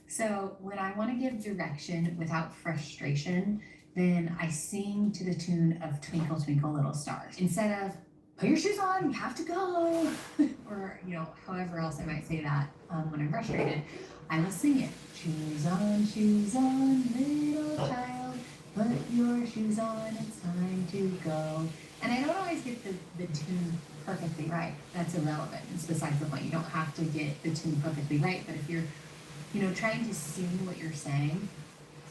So when I want to give direction without frustration, then I sing to the tune of Twinkle, Twinkle, Little Stars. Instead of, put your shoes on, you have to go, or, however else I might say that when I'm frustrated, I will sing it. Shoes on, little child, put your shoes on, it's time to go. And I don't always get the tune perfectly right. That's irrelevant. It's besides the point. You don't have to get the tune perfectly right, but if you're, trying to sing what you're saying,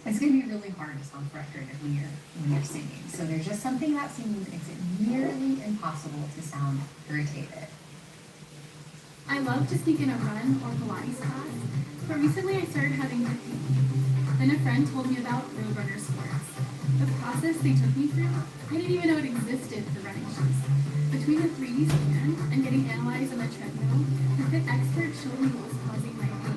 it's going to be really hard to sound frustrated when you're singing. So there's just something about singing that makes it nearly impossible to sound irritated. I love to sneak in a run or Pilates class, but recently I started having neck pain. Then a friend told me about Roadrunner sports. The process they took me through, I didn't even know it existed for running shoes. Between the 3D scan and getting analyzed on the treadmill, the fit expert showed me what was causing my pain.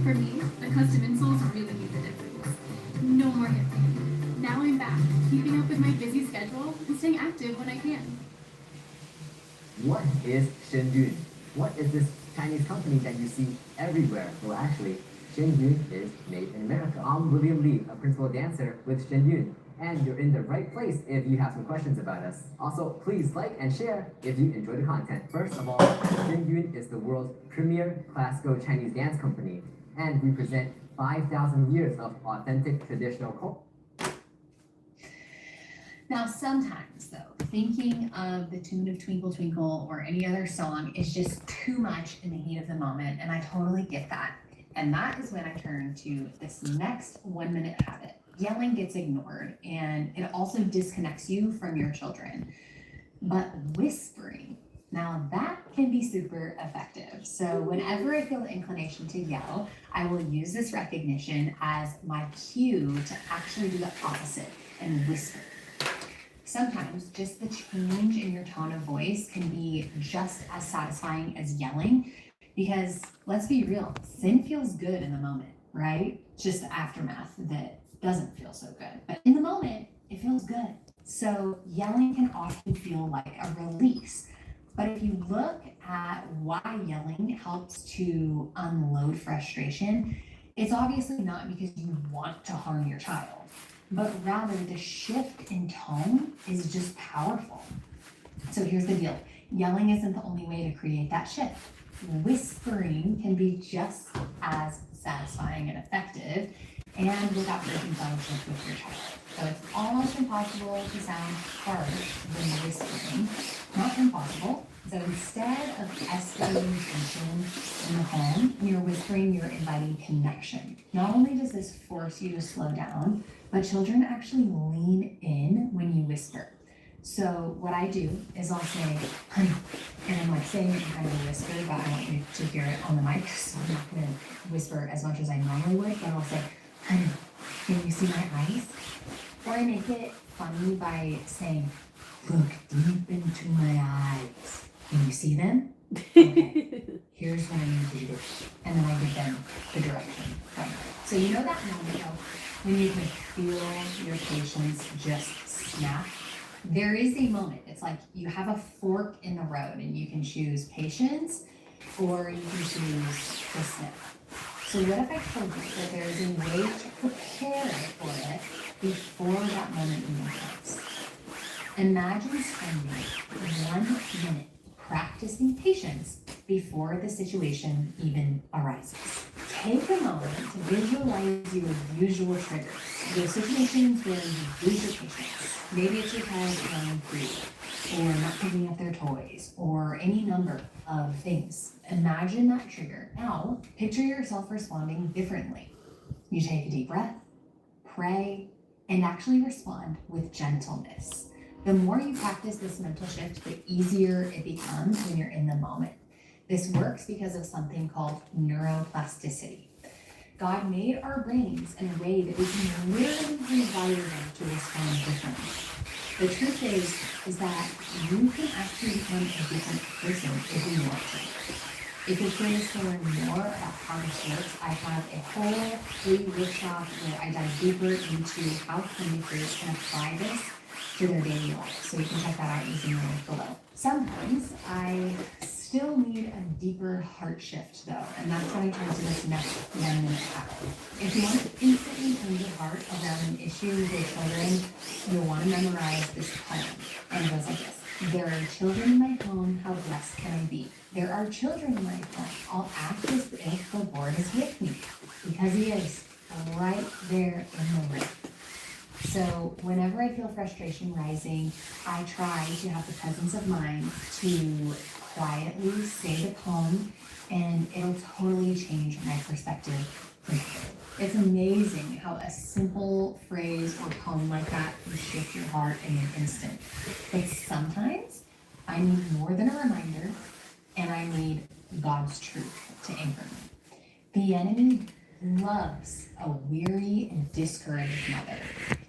For me, the custom insoles really made the difference. No more hip pain. Now I'm back, keeping up with my busy schedule and staying active when I can. What is Shen? What is this Chinese company that you see everywhere? Well, actually, Shen is made in America. I'm William Lee, a principal dancer with Shen, and you're in the right place if you have some questions about us. Also, please like and share if you enjoy the content. First of all, Shen is the world's premier classical Chinese dance company, and we present 5,000 years of authentic traditional culture. Now, sometimes, though, thinking of the tune of Twinkle, Twinkle or any other song is just too much in the heat of the moment, and I totally get that. And that is when I turn to this next 1 minute habit. Yelling gets ignored, and it also disconnects you from your children. But whispering, now that can be super effective. So whenever I feel the inclination to yell, I will use this recognition as my cue to actually do the opposite and whisper. Sometimes just the change in your tone of voice can be just as satisfying as yelling, because let's be real, sin feels good in the moment, right? It's just the aftermath that doesn't feel so good. But in the moment, it feels good. So yelling can often feel like a release. But if you look at why yelling helps to unload frustration, it's obviously not because you want to harm your child, but rather the shift in tone is just powerful. So here's the deal. Yelling isn't the only way to create that shift. Whispering can be just as satisfying and effective, and without breaking fellowship with your child. So it's almost impossible to sound harsh when whispering. Not impossible. So instead of escalating tension in the home, when you're whispering, you're inviting connection. Not only does this force you to slow down, but children actually lean in when you whisper. So what I do is I'll say, honey, and I'm like saying it in kind of a whisper, but I want you to hear it on the mic, so I'm not gonna whisper as much as I normally would, but I'll say, honey, can you see my eyes? Or I make it funny by saying, look deep into my eyes. Can you see them? Okay, here's what I need you to do. And then I give them the direction. Right. So you know that moment though, when you can feel your patience just snap? There is a moment, it's like you have a fork in the road and you can choose patience or you can choose the snap. So what if I told you that there is a way to prepare for it before that moment even comes? Imagine spending 1 minute practicing patience before the situation even arises. Take a moment to visualize your usual triggers, the situations where you lose your patience. Maybe it's your child running free, or not picking up their toys, or any number of things. Imagine that trigger. Now, picture yourself responding differently. You take a deep breath, pray, and actually respond with gentleness. The more you practice this mental shift, the easier it becomes when you're in the moment. This works because of something called neuroplasticity. God made our brains in a way that we can literally rewire them to respond differently. The truth is that you can actually become a different person if you want to. If you're curious to learn more about how this works, I have a whole free workshop where I dive deeper into how homemakers can apply this to their daily life. So you can check that out using the link below. Sometimes I still need a deeper heart shift though, and that's when I turn to this next 1 minute habit. If you want to instantly turn your heart around an issue with your children, you'll want to memorize this poem. And it goes like this. There are children in my home, how blessed can I be? There are children in my home, I'll act as if the Lord is with me, because he is right there in the room. So whenever I feel frustration rising, I try to have the presence of mind to quietly say the poem, and it'll totally change my perspective completely. It's amazing how a simple phrase or poem like that can shift your heart in an instant. But sometimes I need more than a reminder, and I need God's truth to anchor me. The enemy loves a weary and discouraged mother.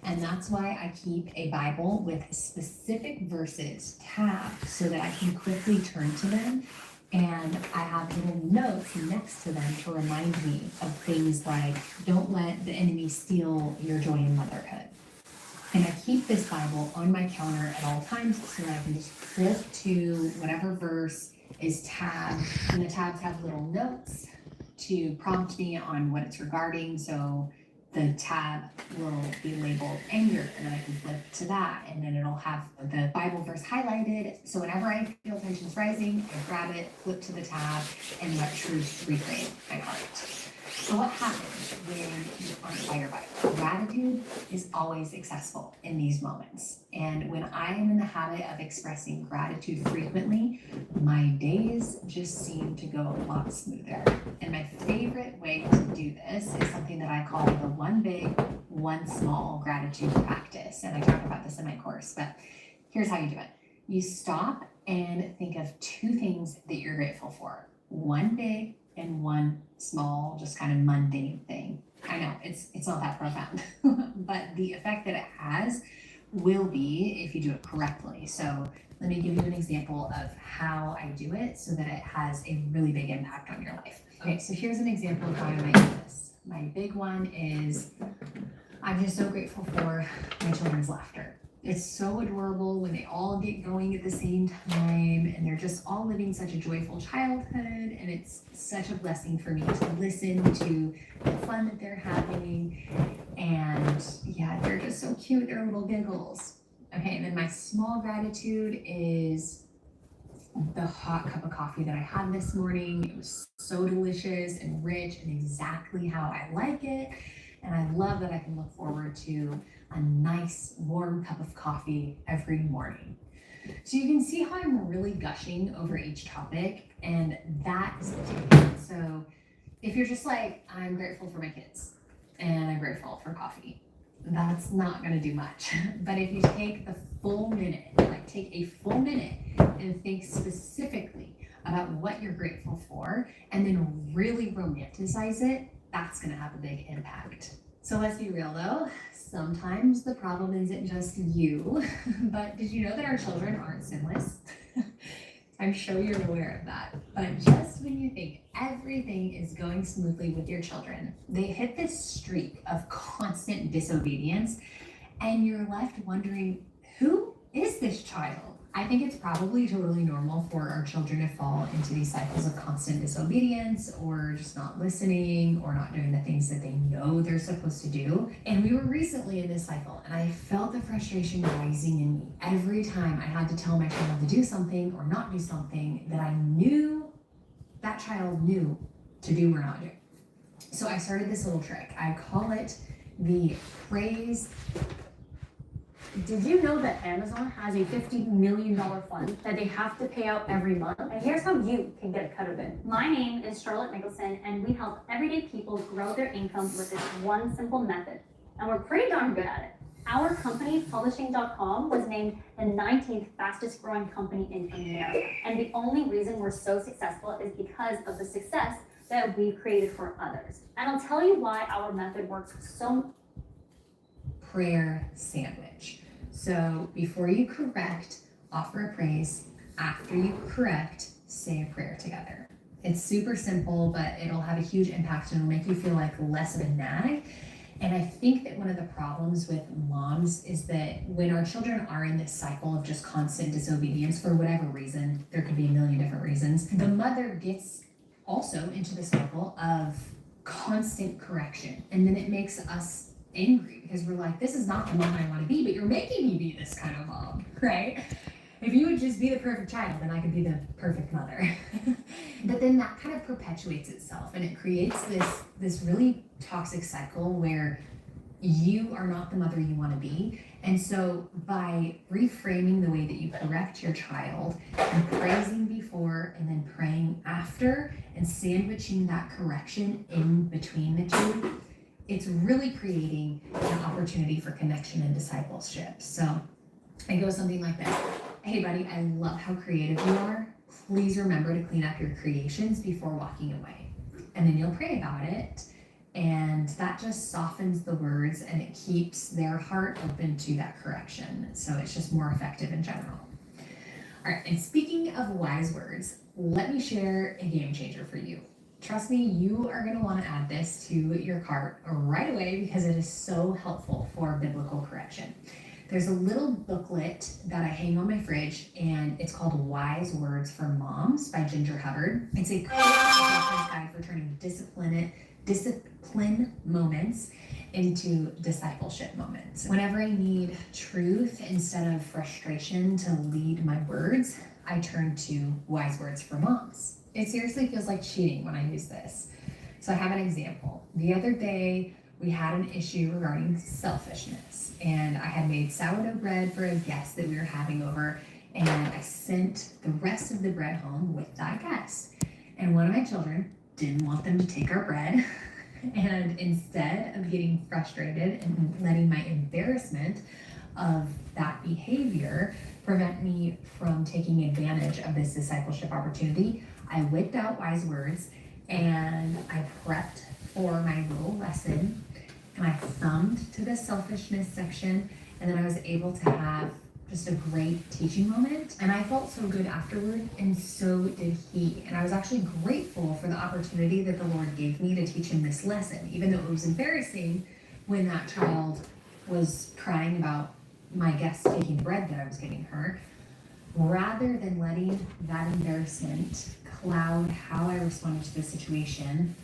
And that's why I keep a Bible with specific verses tabbed so that I can quickly turn to them. And I have little notes next to them to remind me of things like, don't let the enemy steal your joy in motherhood. And I keep this Bible on my counter at all times so that I can just flip to whatever verse is tabbed. And the tabs have little notes to prompt me on what it's regarding. So the tab will be labeled anger, and then I can flip to that, and then it'll have the Bible verse highlighted. So whenever I feel tensions rising, I grab it, flip to the tab, and let truth reclaim my heart. So what happens when you aren't fire Bible? Gratitude is always accessible in these moments. And when I am in the habit of expressing gratitude frequently, my days just seem to go a lot smoother. And my favorite way to do this is something that I call the one big, one small gratitude practice. And I talk about this in my course, but here's how you do it. You stop and think of 2 things that you're grateful for. One big and one small, just kind of mundane thing. I know it's not that profound, but the effect that it has will be if you do it correctly. So let me give you an example of how I do it so that it has a really big impact on your life. Okay, so here's an example of how I might do this. My big one is I'm just so grateful for my children's laughter. It's so adorable when they all get going at the same time and they're just all living such a joyful childhood, and it's such a blessing for me to listen to the fun that they're having, and yeah, they're just so cute, their little giggles. Okay, and then my small gratitude is the hot cup of coffee that I had this morning. It was so delicious and rich and exactly how I like it. And I love that I can look forward to a nice warm cup of coffee every morning. So you can see how I'm really gushing over each topic, and that is the takeaway. So if you're just like, I'm grateful for my kids and I'm grateful for coffee, that's not gonna do much. But if you take the full minute, like take a full minute and think specifically about what you're grateful for and then really romanticize it, that's gonna have a big impact. So let's be real though, sometimes the problem isn't just you, but did you know that our children aren't sinless? I'm sure you're aware of that. But just when you think everything is going smoothly with your children, they hit this streak of constant disobedience, and you're left wondering, who is this child? I think it's probably totally normal for our children to fall into these cycles of constant disobedience or just not listening or not doing the things that they know they're supposed to do. And we were recently in this cycle, and I felt the frustration rising in me every time I had to tell my child to do something or not do something that I knew that child knew to do or not do. So I started this little trick. I call it the praise. Did you know that Amazon has a $50 million fund that they have to pay out every month? And here's how you can get a cut of it. My name is Charlotte Nicholson, and we help everyday people grow their income with this one simple method. And we're pretty darn good at it. Our company, Publishing.com, was named the 19th fastest growing company in America. And the only reason we're so successful is because of the success that we've created for others. And I'll tell you why our method works so. Prayer sandwich. So before you correct, offer a praise. After you correct, say a prayer together. It's super simple, but it'll have a huge impact and it'll make you feel like less of a nag. And I think that one of the problems with moms is that when our children are in this cycle of just constant disobedience for whatever reason, there could be a million different reasons, the mother gets also into the cycle of constant correction. And then it makes us angry because we're like, this is not the mom I want to be, but you're making me be this kind of mom, right? If you would just be the perfect child, then I could be the perfect mother. But then that kind of perpetuates itself and it creates this really toxic cycle where you are not the mother you want to be. And so by reframing the way that you correct your child and praising before and then praying after and sandwiching that correction in between the two, it's really creating an opportunity for connection and discipleship. So it goes something like this. Hey buddy, I love how creative you are. Please remember to clean up your creations before walking away. And then you'll pray about it. And that just softens the words and it keeps their heart open to that correction. So it's just more effective in general. All right, and speaking of wise words, let me share a game changer for you. Trust me, you are going to want to add this to your cart right away because it is so helpful for biblical correction. There's a little booklet that I hang on my fridge, and it's called Wise Words for Moms by Ginger Hubbard. It's a quick guide for turning discipline moments into discipleship moments. Whenever I need truth instead of frustration to lead my words, I turn to Wise Words for Moms. It seriously feels like cheating when I use this. So I have an example. The other day, we had an issue regarding selfishness, and I had made sourdough bread for a guest that we were having over, and I sent the rest of the bread home with that guest. And one of my children didn't want them to take our bread, and instead of getting frustrated and letting my embarrassment of that behavior prevent me from taking advantage of this discipleship opportunity, I whipped out Wise Words and I prepped for my little lesson, and I thumbed to the selfishness section, and then I was able to have just a great teaching moment. And I felt so good afterward, and so did he. And I was actually grateful for the opportunity that the Lord gave me to teach him this lesson, even though it was embarrassing when that child was crying about my guest taking the bread that I was giving her. Rather than letting that embarrassment cloud how I responded to the situation,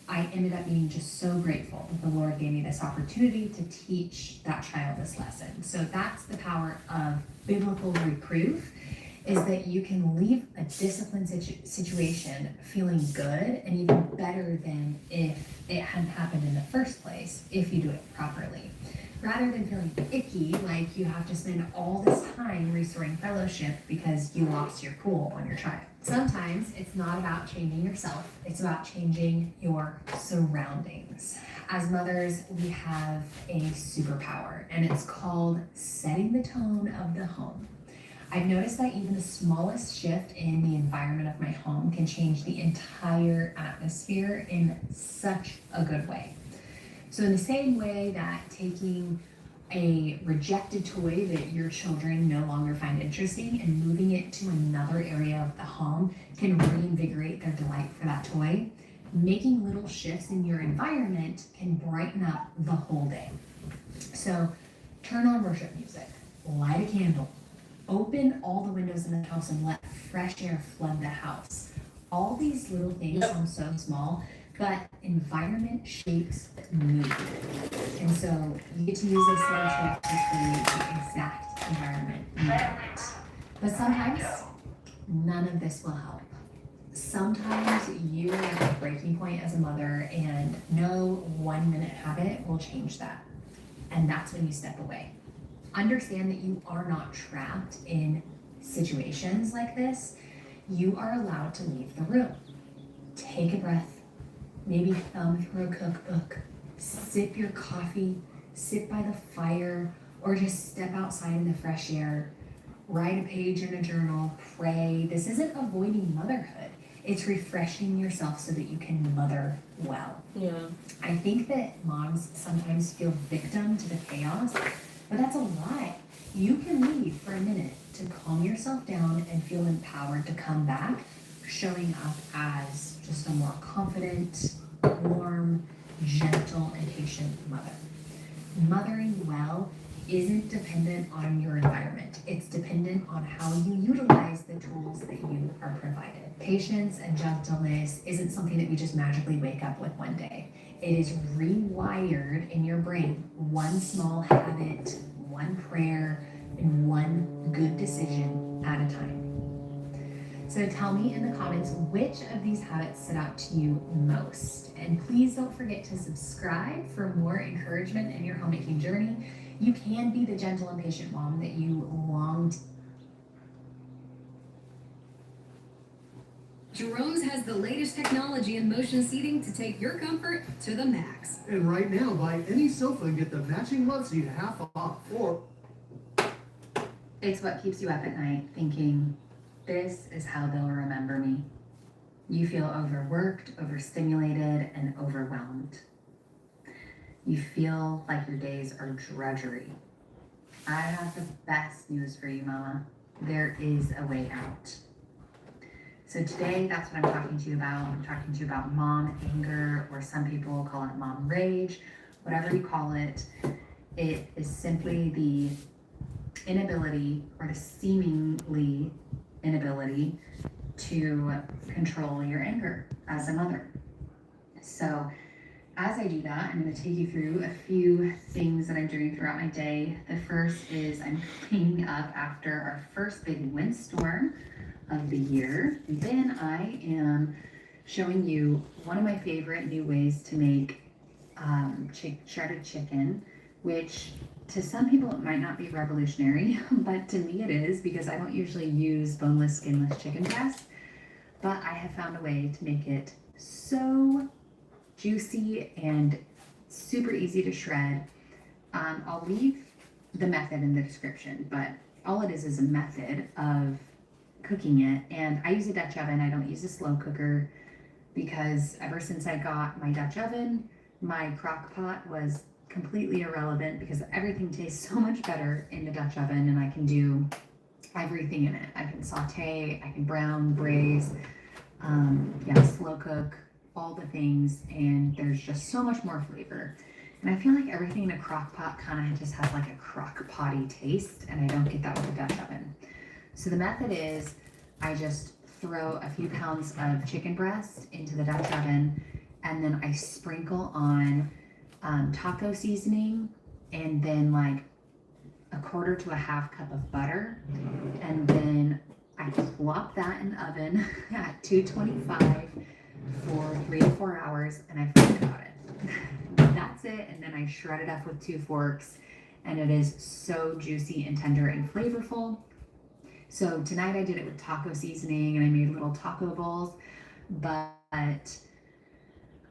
I ended up being just so grateful that the Lord gave me this opportunity to teach that child this lesson. So that's the power of biblical reproof. is that you can leave a disciplined situation feeling good and even better than if it hadn't happened in the first place, if you do it properly. Rather than feeling icky, like you have to spend all this time restoring fellowship because you lost your cool on your child. Sometimes it's not about changing yourself, it's about changing your surroundings. As mothers, we have a superpower, and it's called setting the tone of the home. I've noticed that even the smallest shift in the environment of my home can change the entire atmosphere in such a good way. So in the same way that taking a rejected toy that your children no longer find interesting and moving it to another area of the home can reinvigorate their delight for that toy, making little shifts in your environment can brighten up the whole day. So turn on worship music, light a candle, open all the windows in the house and let fresh air flood the house. All these little things sound so small, but environment shapes mood. And so you get to use those little shifts to create the exact environment you want. But sometimes none of this will help. Sometimes you are at a breaking point as a mother and no 1 minute habit will change that. And that's when you step away. Understand that you are not trapped in situations like this. You are allowed to leave the room. Take a breath, maybe thumb through a cookbook, sip your coffee, sit by the fire, or just step outside in the fresh air, write a page in a journal, pray. This isn't avoiding motherhood. It's refreshing yourself so that you can mother well. Yeah. I think that moms sometimes feel victim to the chaos, but that's a lie. You can leave for a minute to calm yourself down and feel empowered to come back, showing up as just a more confident, warm, gentle, and patient mother. Mothering well isn't dependent on your environment. It's dependent on how you utilize the tools that you are provided. Patience and gentleness isn't something that we just magically wake up with one day. It is rewired in your brain, one small habit, one prayer, and one good decision at a time. So tell me in the comments which of these habits stood out to you most. And please don't forget to subscribe for more encouragement in your homemaking journey. You can be the gentle and patient mom that you longed. Jerome's has the latest technology in motion seating to take your comfort to the max. And right now, buy any sofa and get the matching love seat half off. Or It's what keeps you up at night thinking, this is how they'll remember me. You feel overworked, overstimulated, and overwhelmed. You feel like your days are drudgery. I have the best news for you, Mama. There is a way out. So today, that's what I'm talking to you about. I'm talking to you about mom anger, or some people call it mom rage, whatever you call it. It is simply the inability, or the seemingly inability, to control your anger as a mother. So as I do that, I'm going to take you through a few things that I'm doing throughout my day. The first is I'm cleaning up after our first big windstorm of the year. And then I am showing you one of my favorite new ways to make shredded chicken, which to some people it might not be revolutionary, but to me it is, because I don't usually use boneless, skinless chicken breast. But I have found a way to make it so juicy and super easy to shred. I'll leave the method in the description, but all it is a method of cooking it. And I use a Dutch oven. I don't use a slow cooker, because ever since I got my Dutch oven, my crock pot was completely irrelevant, because everything tastes so much better in the Dutch oven, and I can do everything in it. I can saute, I can brown, braise, slow cook, all the things, and there's just so much more flavor. And I feel like everything in a crock pot kind of just has like a crock potty taste, and I don't get that with a Dutch oven. So the method is I just throw a few pounds of chicken breast into the Dutch oven, and then I sprinkle on taco seasoning, and then like a quarter to a half cup of butter, and then I plop that in the oven at 225 for 3 to 4 hours, and I forget about it. That's it, and then I shred it up with 2 forks, and it is so juicy and tender and flavorful. So tonight I did it with taco seasoning, and I made little taco bowls, but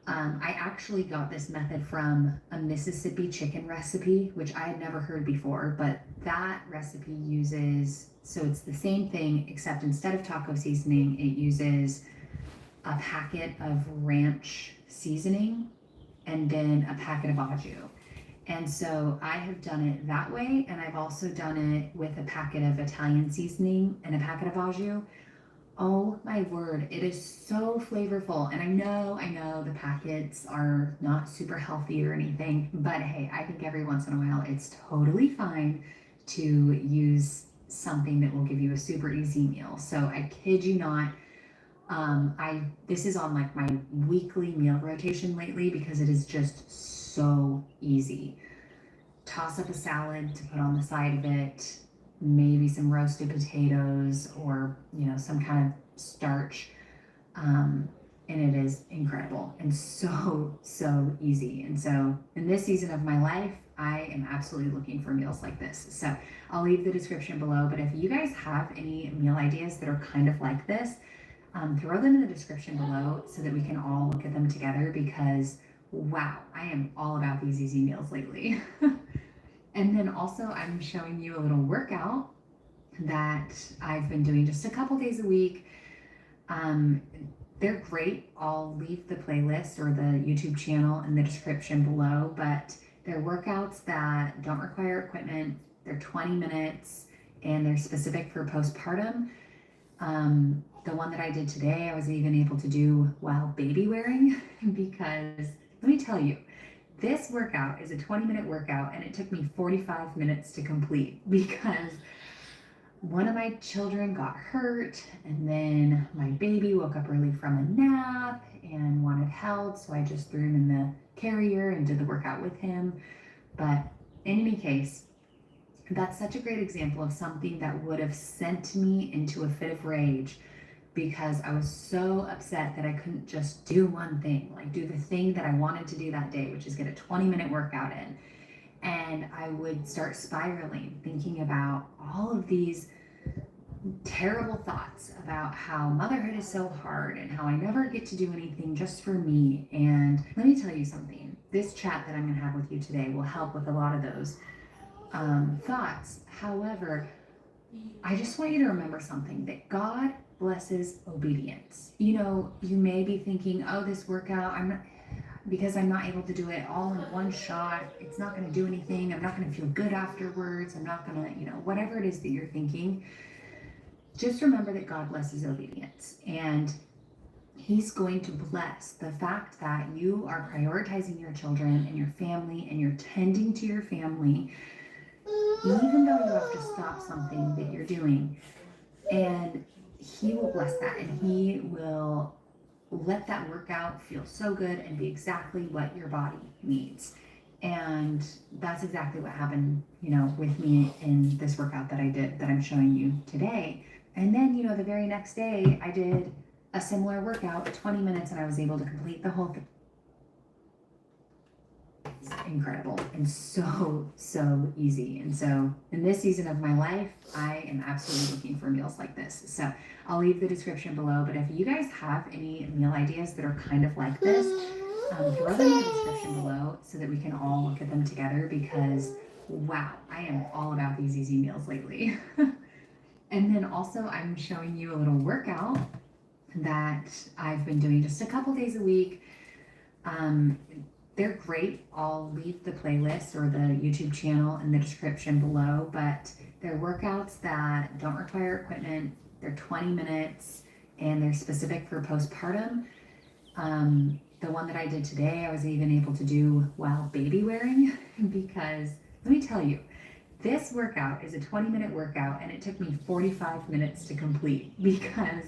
I actually got this method from a Mississippi chicken recipe, which I had never heard before, but that recipe uses, so it's the same thing, except instead of taco seasoning, it uses a packet of ranch seasoning and then a packet of au jus. And so I have done it that way, and I've also done it with a packet of Italian seasoning and a packet of au jus. Oh my word, it is so flavorful. And I know the packets are not super healthy or anything, but hey, I think every once in a while it's totally fine to use something that will give you a super easy meal. So I kid you not, this is on like my weekly meal rotation lately because it is just so easy. Toss up a salad to put on the side of it, maybe some roasted potatoes or, some kind of starch. And it is incredible and so easy. And so in this season of my life, I am absolutely looking for meals like this. So I'll leave the description below, but if you guys have any meal ideas that are kind of like this, throw them in the description below so that we can all look at them together, because wow, I am all about these easy meals lately. And then also I'm showing you a little workout that I've been doing just a couple days a week. They're great. I'll leave the playlist or the YouTube channel in the description below, but they're workouts that don't require equipment. They're 20 minutes and they're specific for postpartum. The one that I did today, I was even able to do while baby wearing because let me tell you, this workout is a 20-minute workout and it took me 45 minutes to complete because one of my children got hurt and then my baby woke up early from a nap and wanted held, so I just threw him in the carrier and did the workout with him. But in any case, that's such a great example of something that would have sent me into a fit of rage because I was so upset that I couldn't just do one thing, like do the thing that I wanted to do that day, which is get a 20-minute workout in. And I would start spiraling, thinking about all of these terrible thoughts about how motherhood is so hard and how I never get to do anything just for me. And let me tell you something, this chat that I'm going to have with you today will help with a lot of those thoughts. However, I just want you to remember something, that God blesses obedience. You may be thinking, oh, this workout, because I'm not able to do it all in one shot, it's not going to do anything. I'm not going to feel good afterwards. I'm not going to, whatever it is that you're thinking, just remember that God blesses obedience. And He's going to bless the fact that you are prioritizing your children and your family and you're tending to your family, even though you have to stop something that you're doing. And He will bless that, and He will let that workout feel so good and be exactly what your body needs. And that's exactly what happened, with me in this workout that I did, that I'm showing you today. And then, the very next day I did a similar workout, 20 minutes, and I was able to complete the whole thing. It's incredible and so easy. And so in this season of my life, I am absolutely looking for meals like this. So I'll leave the description below, but if you guys have any meal ideas that are kind of like this, throw them in the description below so that we can all look at them together, because wow, I am all about these easy meals lately. And then also I'm showing you a little workout that I've been doing just a couple days a week. They're great. I'll leave the playlist or the YouTube channel in the description below, but they're workouts that don't require equipment. They're 20 minutes and they're specific for postpartum. The one that I did today, I was even able to do while baby wearing because let me tell you, this workout is a 20-minute workout and it took me 45 minutes to complete because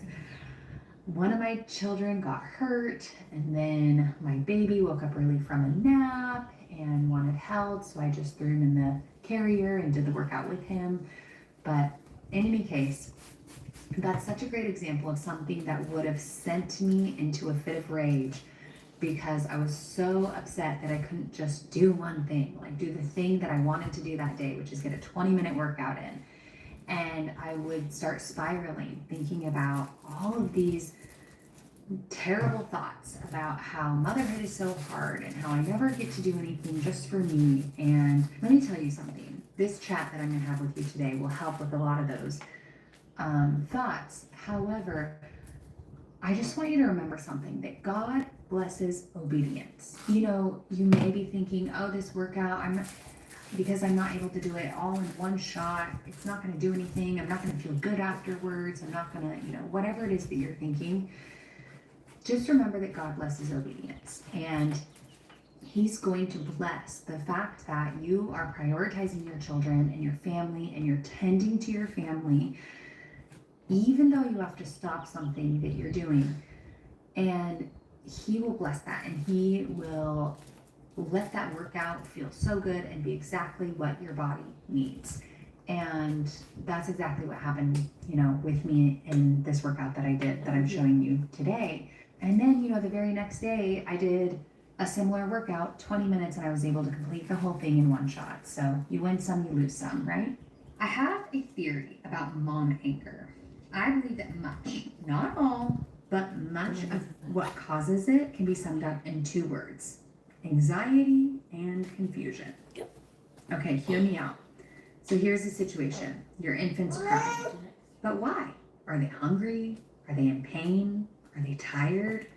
one of my children got hurt and then my baby woke up early from a nap and wanted held, so I just threw him in the carrier and did the workout with him. But in any case, That's such a great example of something that would have sent me into a fit of rage because I was so upset that I couldn't just do one thing, like do the thing that I wanted to do that day, which is get a 20-minute workout in. And I would start spiraling, thinking about all of these terrible thoughts about how motherhood is so hard and how I never get to do anything just for me. And let me tell you something, this chat that I'm gonna have with you today will help with a lot of those thoughts. However, I just want you to remember something, that God blesses obedience. You know, you may be thinking, oh, this workout, because I'm not able to do it all in one shot, it's not going to do anything. I'm not going to feel good afterwards. I'm not going to, whatever it is that you're thinking. Just remember that God blesses obedience, and He's going to bless the fact that you are prioritizing your children and your family, and you're tending to your family, even though you have to stop something that you're doing. And He will bless that, and He will let that workout feel so good and be exactly what your body needs. And that's exactly what happened, with me in this workout that I did, that I'm showing you today. And then, the very next day I did a similar workout, 20 minutes, and I was able to complete the whole thing in one shot. So you win some, you lose some, right? I have a theory about mom anger. I believe that much, not all, but much of what causes it can be summed up in 2 words: anxiety and confusion. Okay, hear me out. So here's the situation. Your infant's crying. But why? Are they hungry? Are they in pain? Are they tired?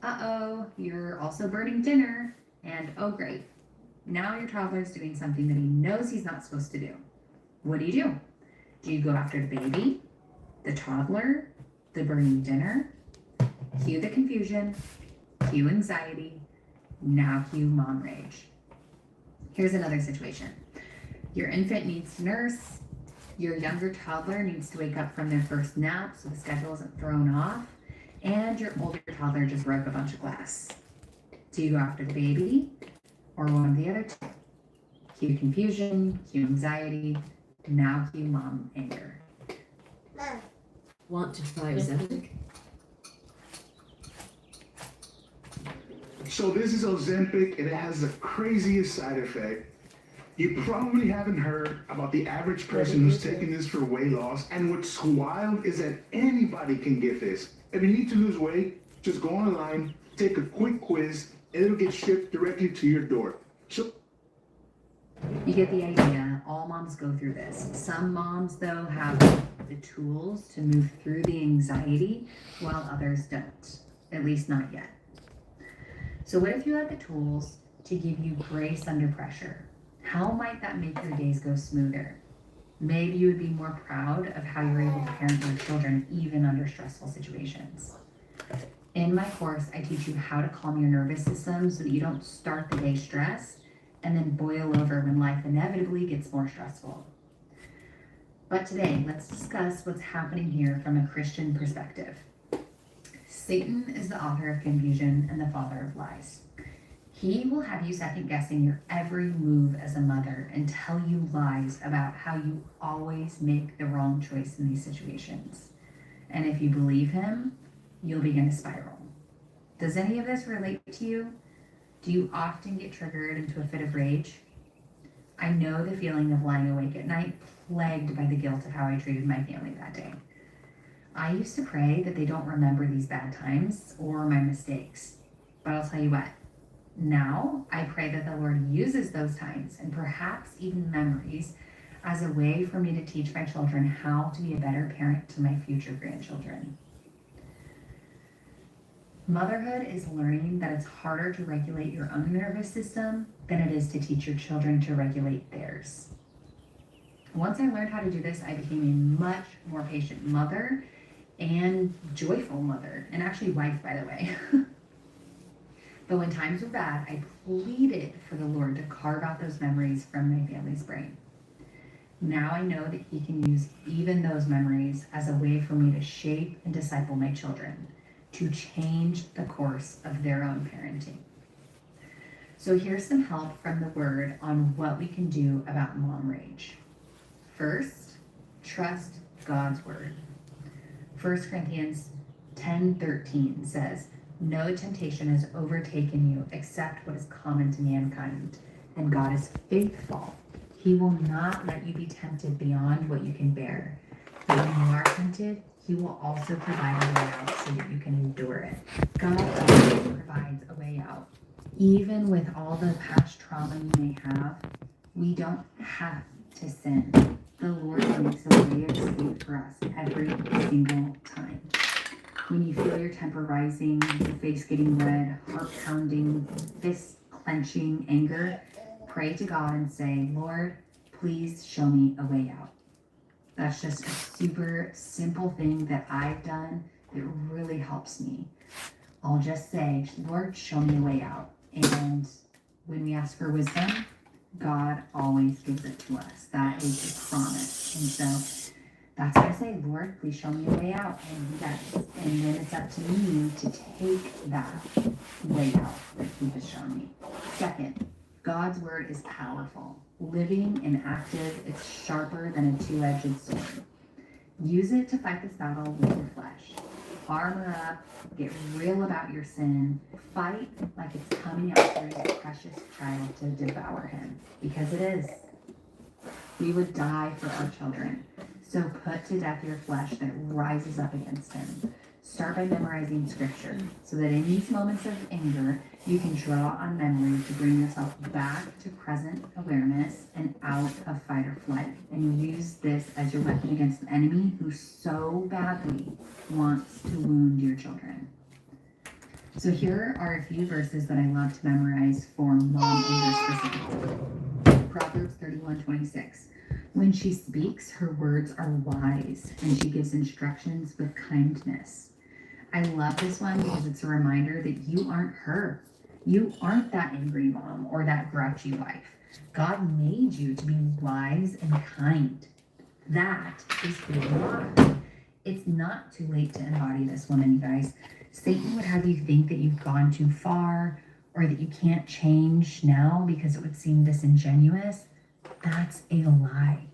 Uh-oh, you're also burning dinner. And oh great, now your toddler's doing something that he knows he's not supposed to do. What do? Do you go after the baby, the toddler, the burning dinner? Cue the confusion, cue anxiety, now cue mom rage. Here's another situation. Your infant needs to nurse, your younger toddler needs to wake up from their first nap so the schedule isn't thrown off, and your older toddler just broke a bunch of glass. Do you go after the baby or one of the other 2? Cue confusion, cue anxiety, now cue mom anger. Want to try Ozempic? So this is Ozempic, and it has the craziest side effect. You probably haven't heard about the average person who's taking this for weight loss, and what's wild is that anybody can get this. If you need to lose weight, just go online, take a quick quiz, and it'll get shipped directly to your door. So you get the idea. All moms go through this. Some moms, though, have the tools to move through the anxiety, while others don't, at least not yet. So what if you had the tools to give you grace under pressure? How might that make your days go smoother? Maybe you would be more proud of how you're able to parent your children even under stressful situations. In my course, I teach you how to calm your nervous system so that you don't start the day stressed and then boil over when life inevitably gets more stressful. But today, let's discuss what's happening here from a Christian perspective. Satan is the author of confusion and the father of lies. He will have you second-guessing your every move as a mother and tell you lies about how you always make the wrong choice in these situations. And if you believe him, you'll begin to spiral. Does any of this relate to you? Do you often get triggered into a fit of rage? I know the feeling of lying awake at night, plagued by the guilt of how I treated my family that day. I used to pray that they don't remember these bad times or my mistakes. But I'll tell you what, now I pray that the Lord uses those times and perhaps even memories as a way for me to teach my children how to be a better parent to my future grandchildren. Motherhood is learning that it's harder to regulate your own nervous system than it is to teach your children to regulate theirs. Once I learned how to do this, I became a much more patient mother and joyful mother, and actually wife, by the way. But when times were bad, I pleaded for the Lord to carve out those memories from my family's brain. Now I know that he can use even those memories as a way for me to shape and disciple my children, to change the course of their own parenting. So here's some help from the Word on what we can do about mom rage. First, trust God's Word. 1 Corinthians 10:13 says, "No temptation has overtaken you except what is common to mankind, and God is faithful. He will not let you be tempted beyond what you can bear. But when you are tempted, He will also provide a way out so that you can endure it." God always provides a way out. Even with all the past trauma you may have, we don't have to sin. The Lord makes a way of escape for us every single time. When you feel your temper rising, your face getting red, heart pounding, fist clenching, anger, pray to God and say, "Lord, please show me a way out." That's just a super simple thing that I've done that really helps me. I'll just say, "Lord, show me a way out." And when we ask for wisdom, God always gives it to us. That is a promise. And so that's what I say, "Lord, please show me a way out." And He does. And then it's up to me to take that way out that He has shown me. Second, God's word is powerful, living and active. It's sharper than a two-edged sword. Use it to fight this battle with your flesh. Armor up, get real about your sin, fight like it's coming after His precious child to devour him, because it is. We would die for our children. So put to death your flesh that rises up against him. Start by memorizing scripture so that in these moments of anger, you can draw on memory to bring yourself back to present awareness and out of fight or flight. And use this as your weapon against the enemy who so badly wants to wound your children. So here are a few verses that I love to memorize for mom anger specifically. Proverbs 31:26. When she speaks, her words are wise, and she gives instructions with kindness. I love this one because it's a reminder that you aren't her. You aren't that angry mom or that grouchy wife. God made you to be wise and kind. That is who you are. It's not too late to embody this woman, you guys. Satan would have you think that you've gone too far or that you can't change now because it would seem disingenuous. That's a lie.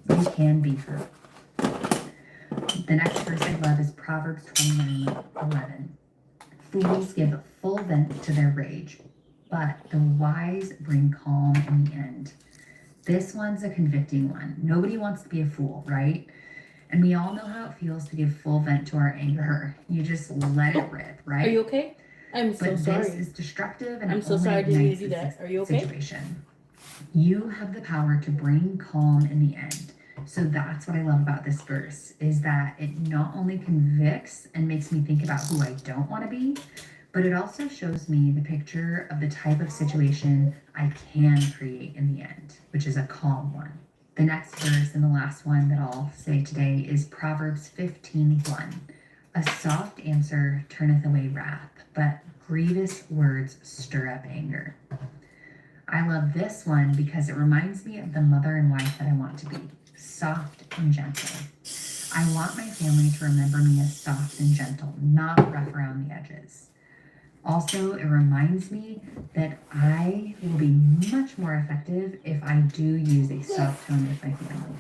You can be her. The next verse I love is Proverbs 29:11. Fools give full vent to their rage, but the wise bring calm in the end. This one's a convicting one. Nobody wants to be a fool, right? And we all know how it feels to give full vent to our anger. You just let it rip, right? Are you okay? I'm so sorry. But this is destructive and I'm so only sorry I didn't need ignites to do the that. Are you okay? situation. You have the power to bring calm in the end. So that's what I love about this verse, is that it not only convicts and makes me think about who I don't want to be, but it also shows me the picture of the type of situation I can create in the end, which is a calm one. The next verse and the last one that I'll say today is Proverbs 15:1. A soft answer turneth away wrath, but grievous words stir up anger. I love this one because it reminds me of the mother and wife that I want to be, soft and gentle. I want my family to remember me as soft and gentle, not rough around the edges. Also, it reminds me that I will be much more effective if I do use a soft tone with my family.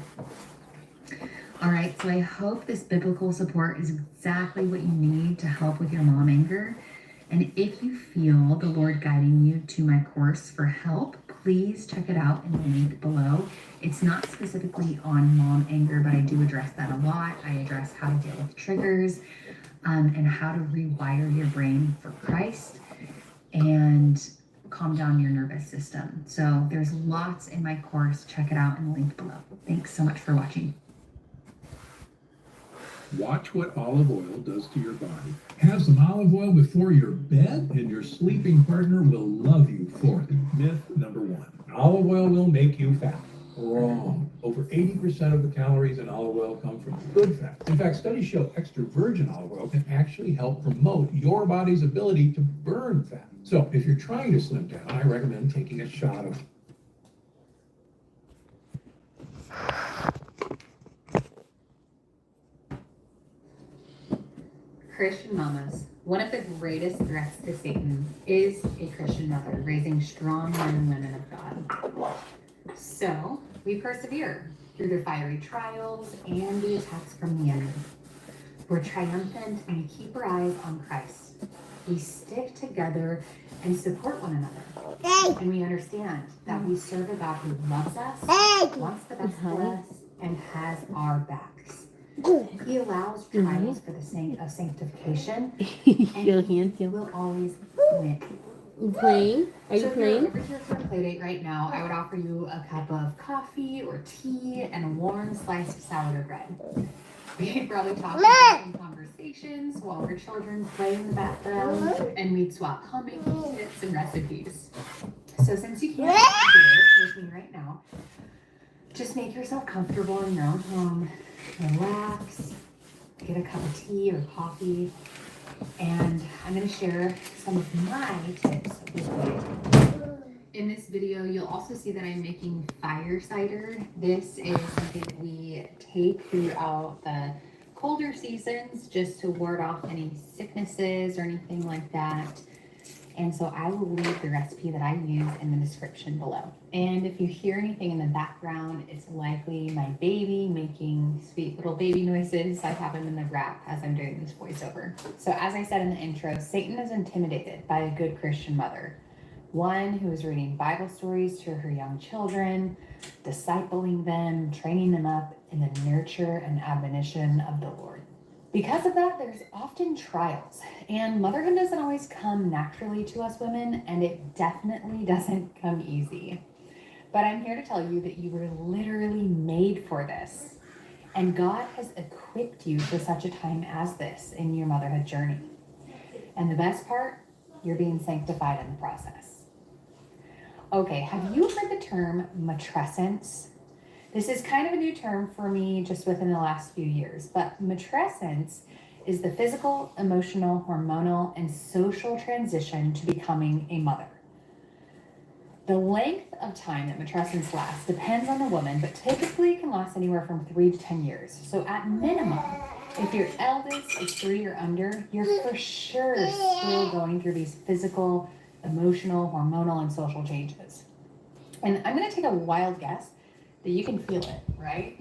All right, so I hope this biblical support is exactly what you need to help with your mom anger. And if you feel the Lord guiding you to my course for help, please check it out in the link below. It's not specifically on mom anger, but I do address that a lot. I address how to deal with triggers and how to rewire your brain for Christ and calm down your nervous system. So there's lots in my course. Check it out in the link below. Thanks so much for watching. Watch what olive oil does to your body. Have some olive oil before your bed, and your sleeping partner will love you for it. Myth number 1. Olive oil will make you fat. Wrong. Over 80% of the calories in olive oil come from good fat. In fact, studies show extra virgin olive oil can actually help promote your body's ability to burn fat. So if you're trying to slim down, I recommend taking a shot of Christian mamas. One of the greatest threats to Satan is a Christian mother raising strong men and women of God. So we persevere through the fiery trials and the attacks from the enemy. We're triumphant and we keep our eyes on Christ. We stick together and support one another. And we understand that we serve a God who loves us, wants the best for us, and has our backs. He allows trials for the sake of sanctification, and He will always win. You playing? Are you So if playing? you're over here for a play date right now, I would offer you a cup of coffee or tea and a warm sliced sourdough bread. We'd probably talk about conversations while our children play in the background, and we'd swap homemaking tips and recipes. So since you can't be here with me right now, just make yourself comfortable in your own home, relax, get a cup of tea or coffee, and I'm going to share some of my tips with you. In this video, you'll also see that I'm making fire cider. This is something that we take throughout the colder seasons just to ward off any sicknesses or anything like that. And so I will leave the recipe that I use in the description below. And if you hear anything in the background, it's likely my baby making sweet little baby noises. I have him in the wrap as I'm doing this voiceover. So as I said in the intro, Satan is intimidated by a good Christian mother. One who is reading Bible stories to her young children, discipling them, training them up in the nurture and admonition of the Lord. Because of that, there's often trials, and motherhood doesn't always come naturally to us women, and it definitely doesn't come easy. But I'm here to tell you that you were literally made for this, and God has equipped you for such a time as this in your motherhood journey. And the best part, you're being sanctified in the process. Okay, have you heard the term matrescence? This is kind of a new term for me just within the last few years, but matrescence is the physical, emotional, hormonal, and social transition to becoming a mother. The length of time that matrescence lasts depends on the woman, but typically can last anywhere from 3 to 10 years. So at minimum, if your eldest is 3 or under, you're for sure still going through these physical, emotional, hormonal, and social changes. And I'm going to take a wild guess that you can feel it, right?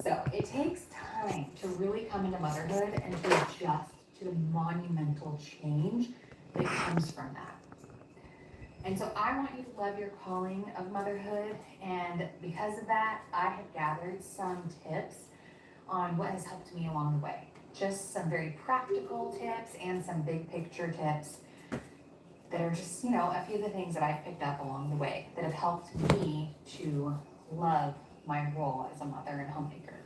So it takes time to really come into motherhood and to adjust to the monumental change that comes from that. And so I want you to love your calling of motherhood, and because of that, I have gathered some tips on what has helped me along the way. Just some very practical tips and some big picture tips that are just, a few of the things that I've picked up along the way that have helped me to love my role as a mother and homemaker.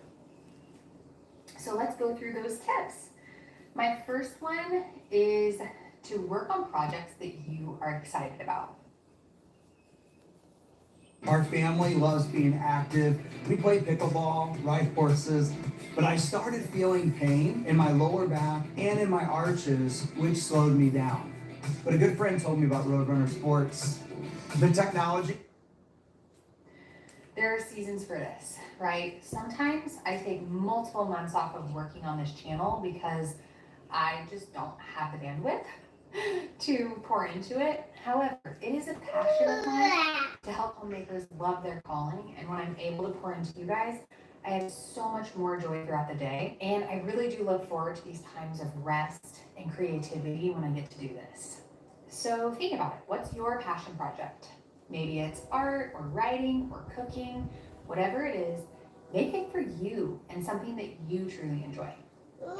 So let's go through those tips. My first one is to work on projects that you are excited about. Our family loves being active. We play pickleball, ride horses, but I started feeling pain in my lower back and in my arches, which slowed me down. But a good friend told me about Roadrunner Sports. The technology. There are seasons for this, right? Sometimes I take multiple months off of working on this channel because I just don't have the bandwidth to pour into it. However, it is a passion of mine to help homemakers love their calling, and when I'm able to pour into you guys, I have so much more joy throughout the day, and I really do look forward to these times of rest and creativity when I get to do this. So think about it. What's your passion project? Maybe it's art or writing or cooking, whatever it is, make it for you and something that you truly enjoy.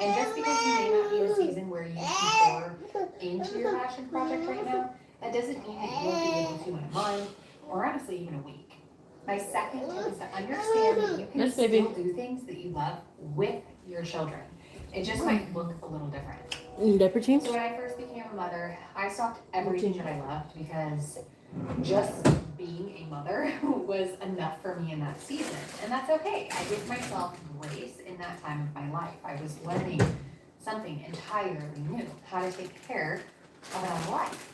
And just because you may not be in a season where you can pour into your passion project right now, that doesn't mean that you won't be able to in a month or honestly even a week. My second tip is to understand that you can still do things that you love with your children. It just might look a little different. So when I first became a mother, I stopped everything that I loved because just being a mother was enough for me in that season. And that's okay. I give myself grace in that time of my life. I was learning something entirely new, how to take care of my own life.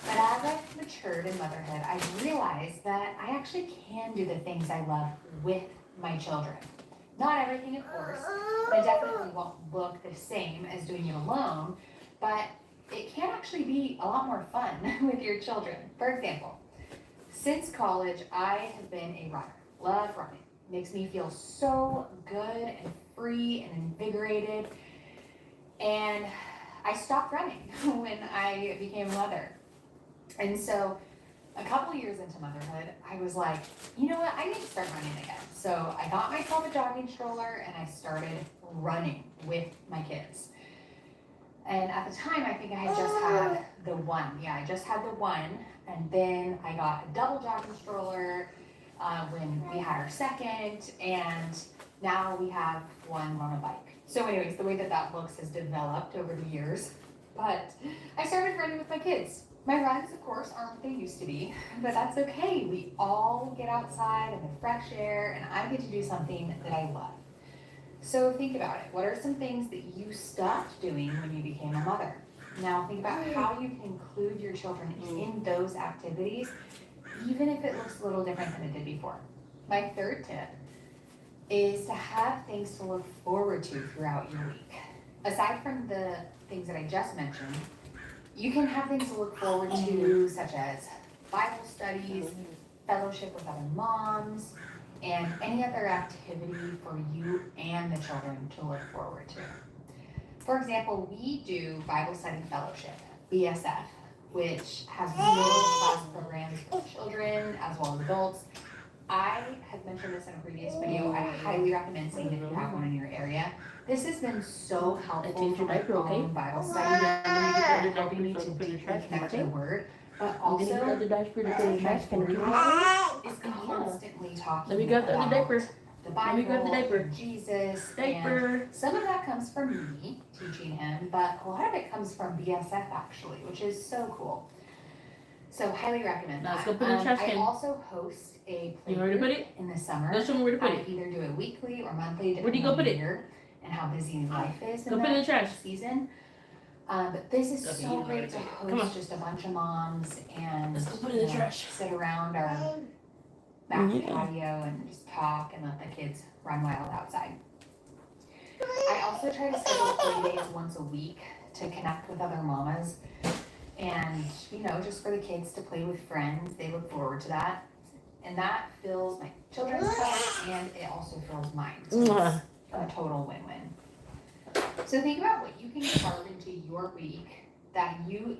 But as I've matured in motherhood, I realized that I actually can do the things I love with my children. Not everything, of course, but it definitely won't look the same as doing it alone, but it can actually be a lot more fun with your children. For example, since college, I have been a runner. Love running. makes me feel so good and free and invigorated. And I stopped running when I became a mother. And so a couple years into motherhood, I was like, you know what, I need to start running again. So I got myself a jogging stroller and I started running with my kids. And at the time, I think I had just had the one. Yeah, I just had the one. And then I got a double jogging stroller when we had our second. And now we have one on a bike. So anyways, the way that that looks has developed over the years. But I started running with my kids. My runs, of course, aren't what they used to be, but that's okay. We all get outside in the fresh air, and I get to do something that I love. So think about it. What are some things that you stopped doing when you became a mother? Now think about how you can include your children in those activities, even if it looks a little different than it did before. My third tip is to have things to look forward to throughout your week. Aside from the things that I just mentioned, you can have things to look forward to, such as Bible studies, fellowship with other moms, and any other activity for you and the children to look forward to. For example, we do Bible study fellowship, BSF, which has middle class programs for children as well as adults. I have mentioned this in a previous video. I highly recommend seeing if you have one in your area. This has been so helpful for my own Bible study and helping me to deeply connect to the Word, but also my 4-year-old is constantly talking about the Bible, Jesus, and some of that comes from me teaching him, but a lot of it comes from BSF actually, which is so cool. So highly recommend that. Let's go put it in the trash I can. also host a play You ready to put group it? in the summer. Go show me where to put it. I either do it weekly or monthly, Where do you depending go on put the it? year and how busy life is Go in put it in the that trash. season. But this is Okay, so you know great where to to put it. Come host on. just a bunch of moms and Let's go put it in the trash. sit around our back patio and just talk and let the kids run wild outside. I also try to schedule play days once a week to connect with other mamas and, you know, just for the kids to play with friends. They look forward to that. And that fills my children's cup and it also fills mine. So it's a total win-win. So think about what you can carve into your week that you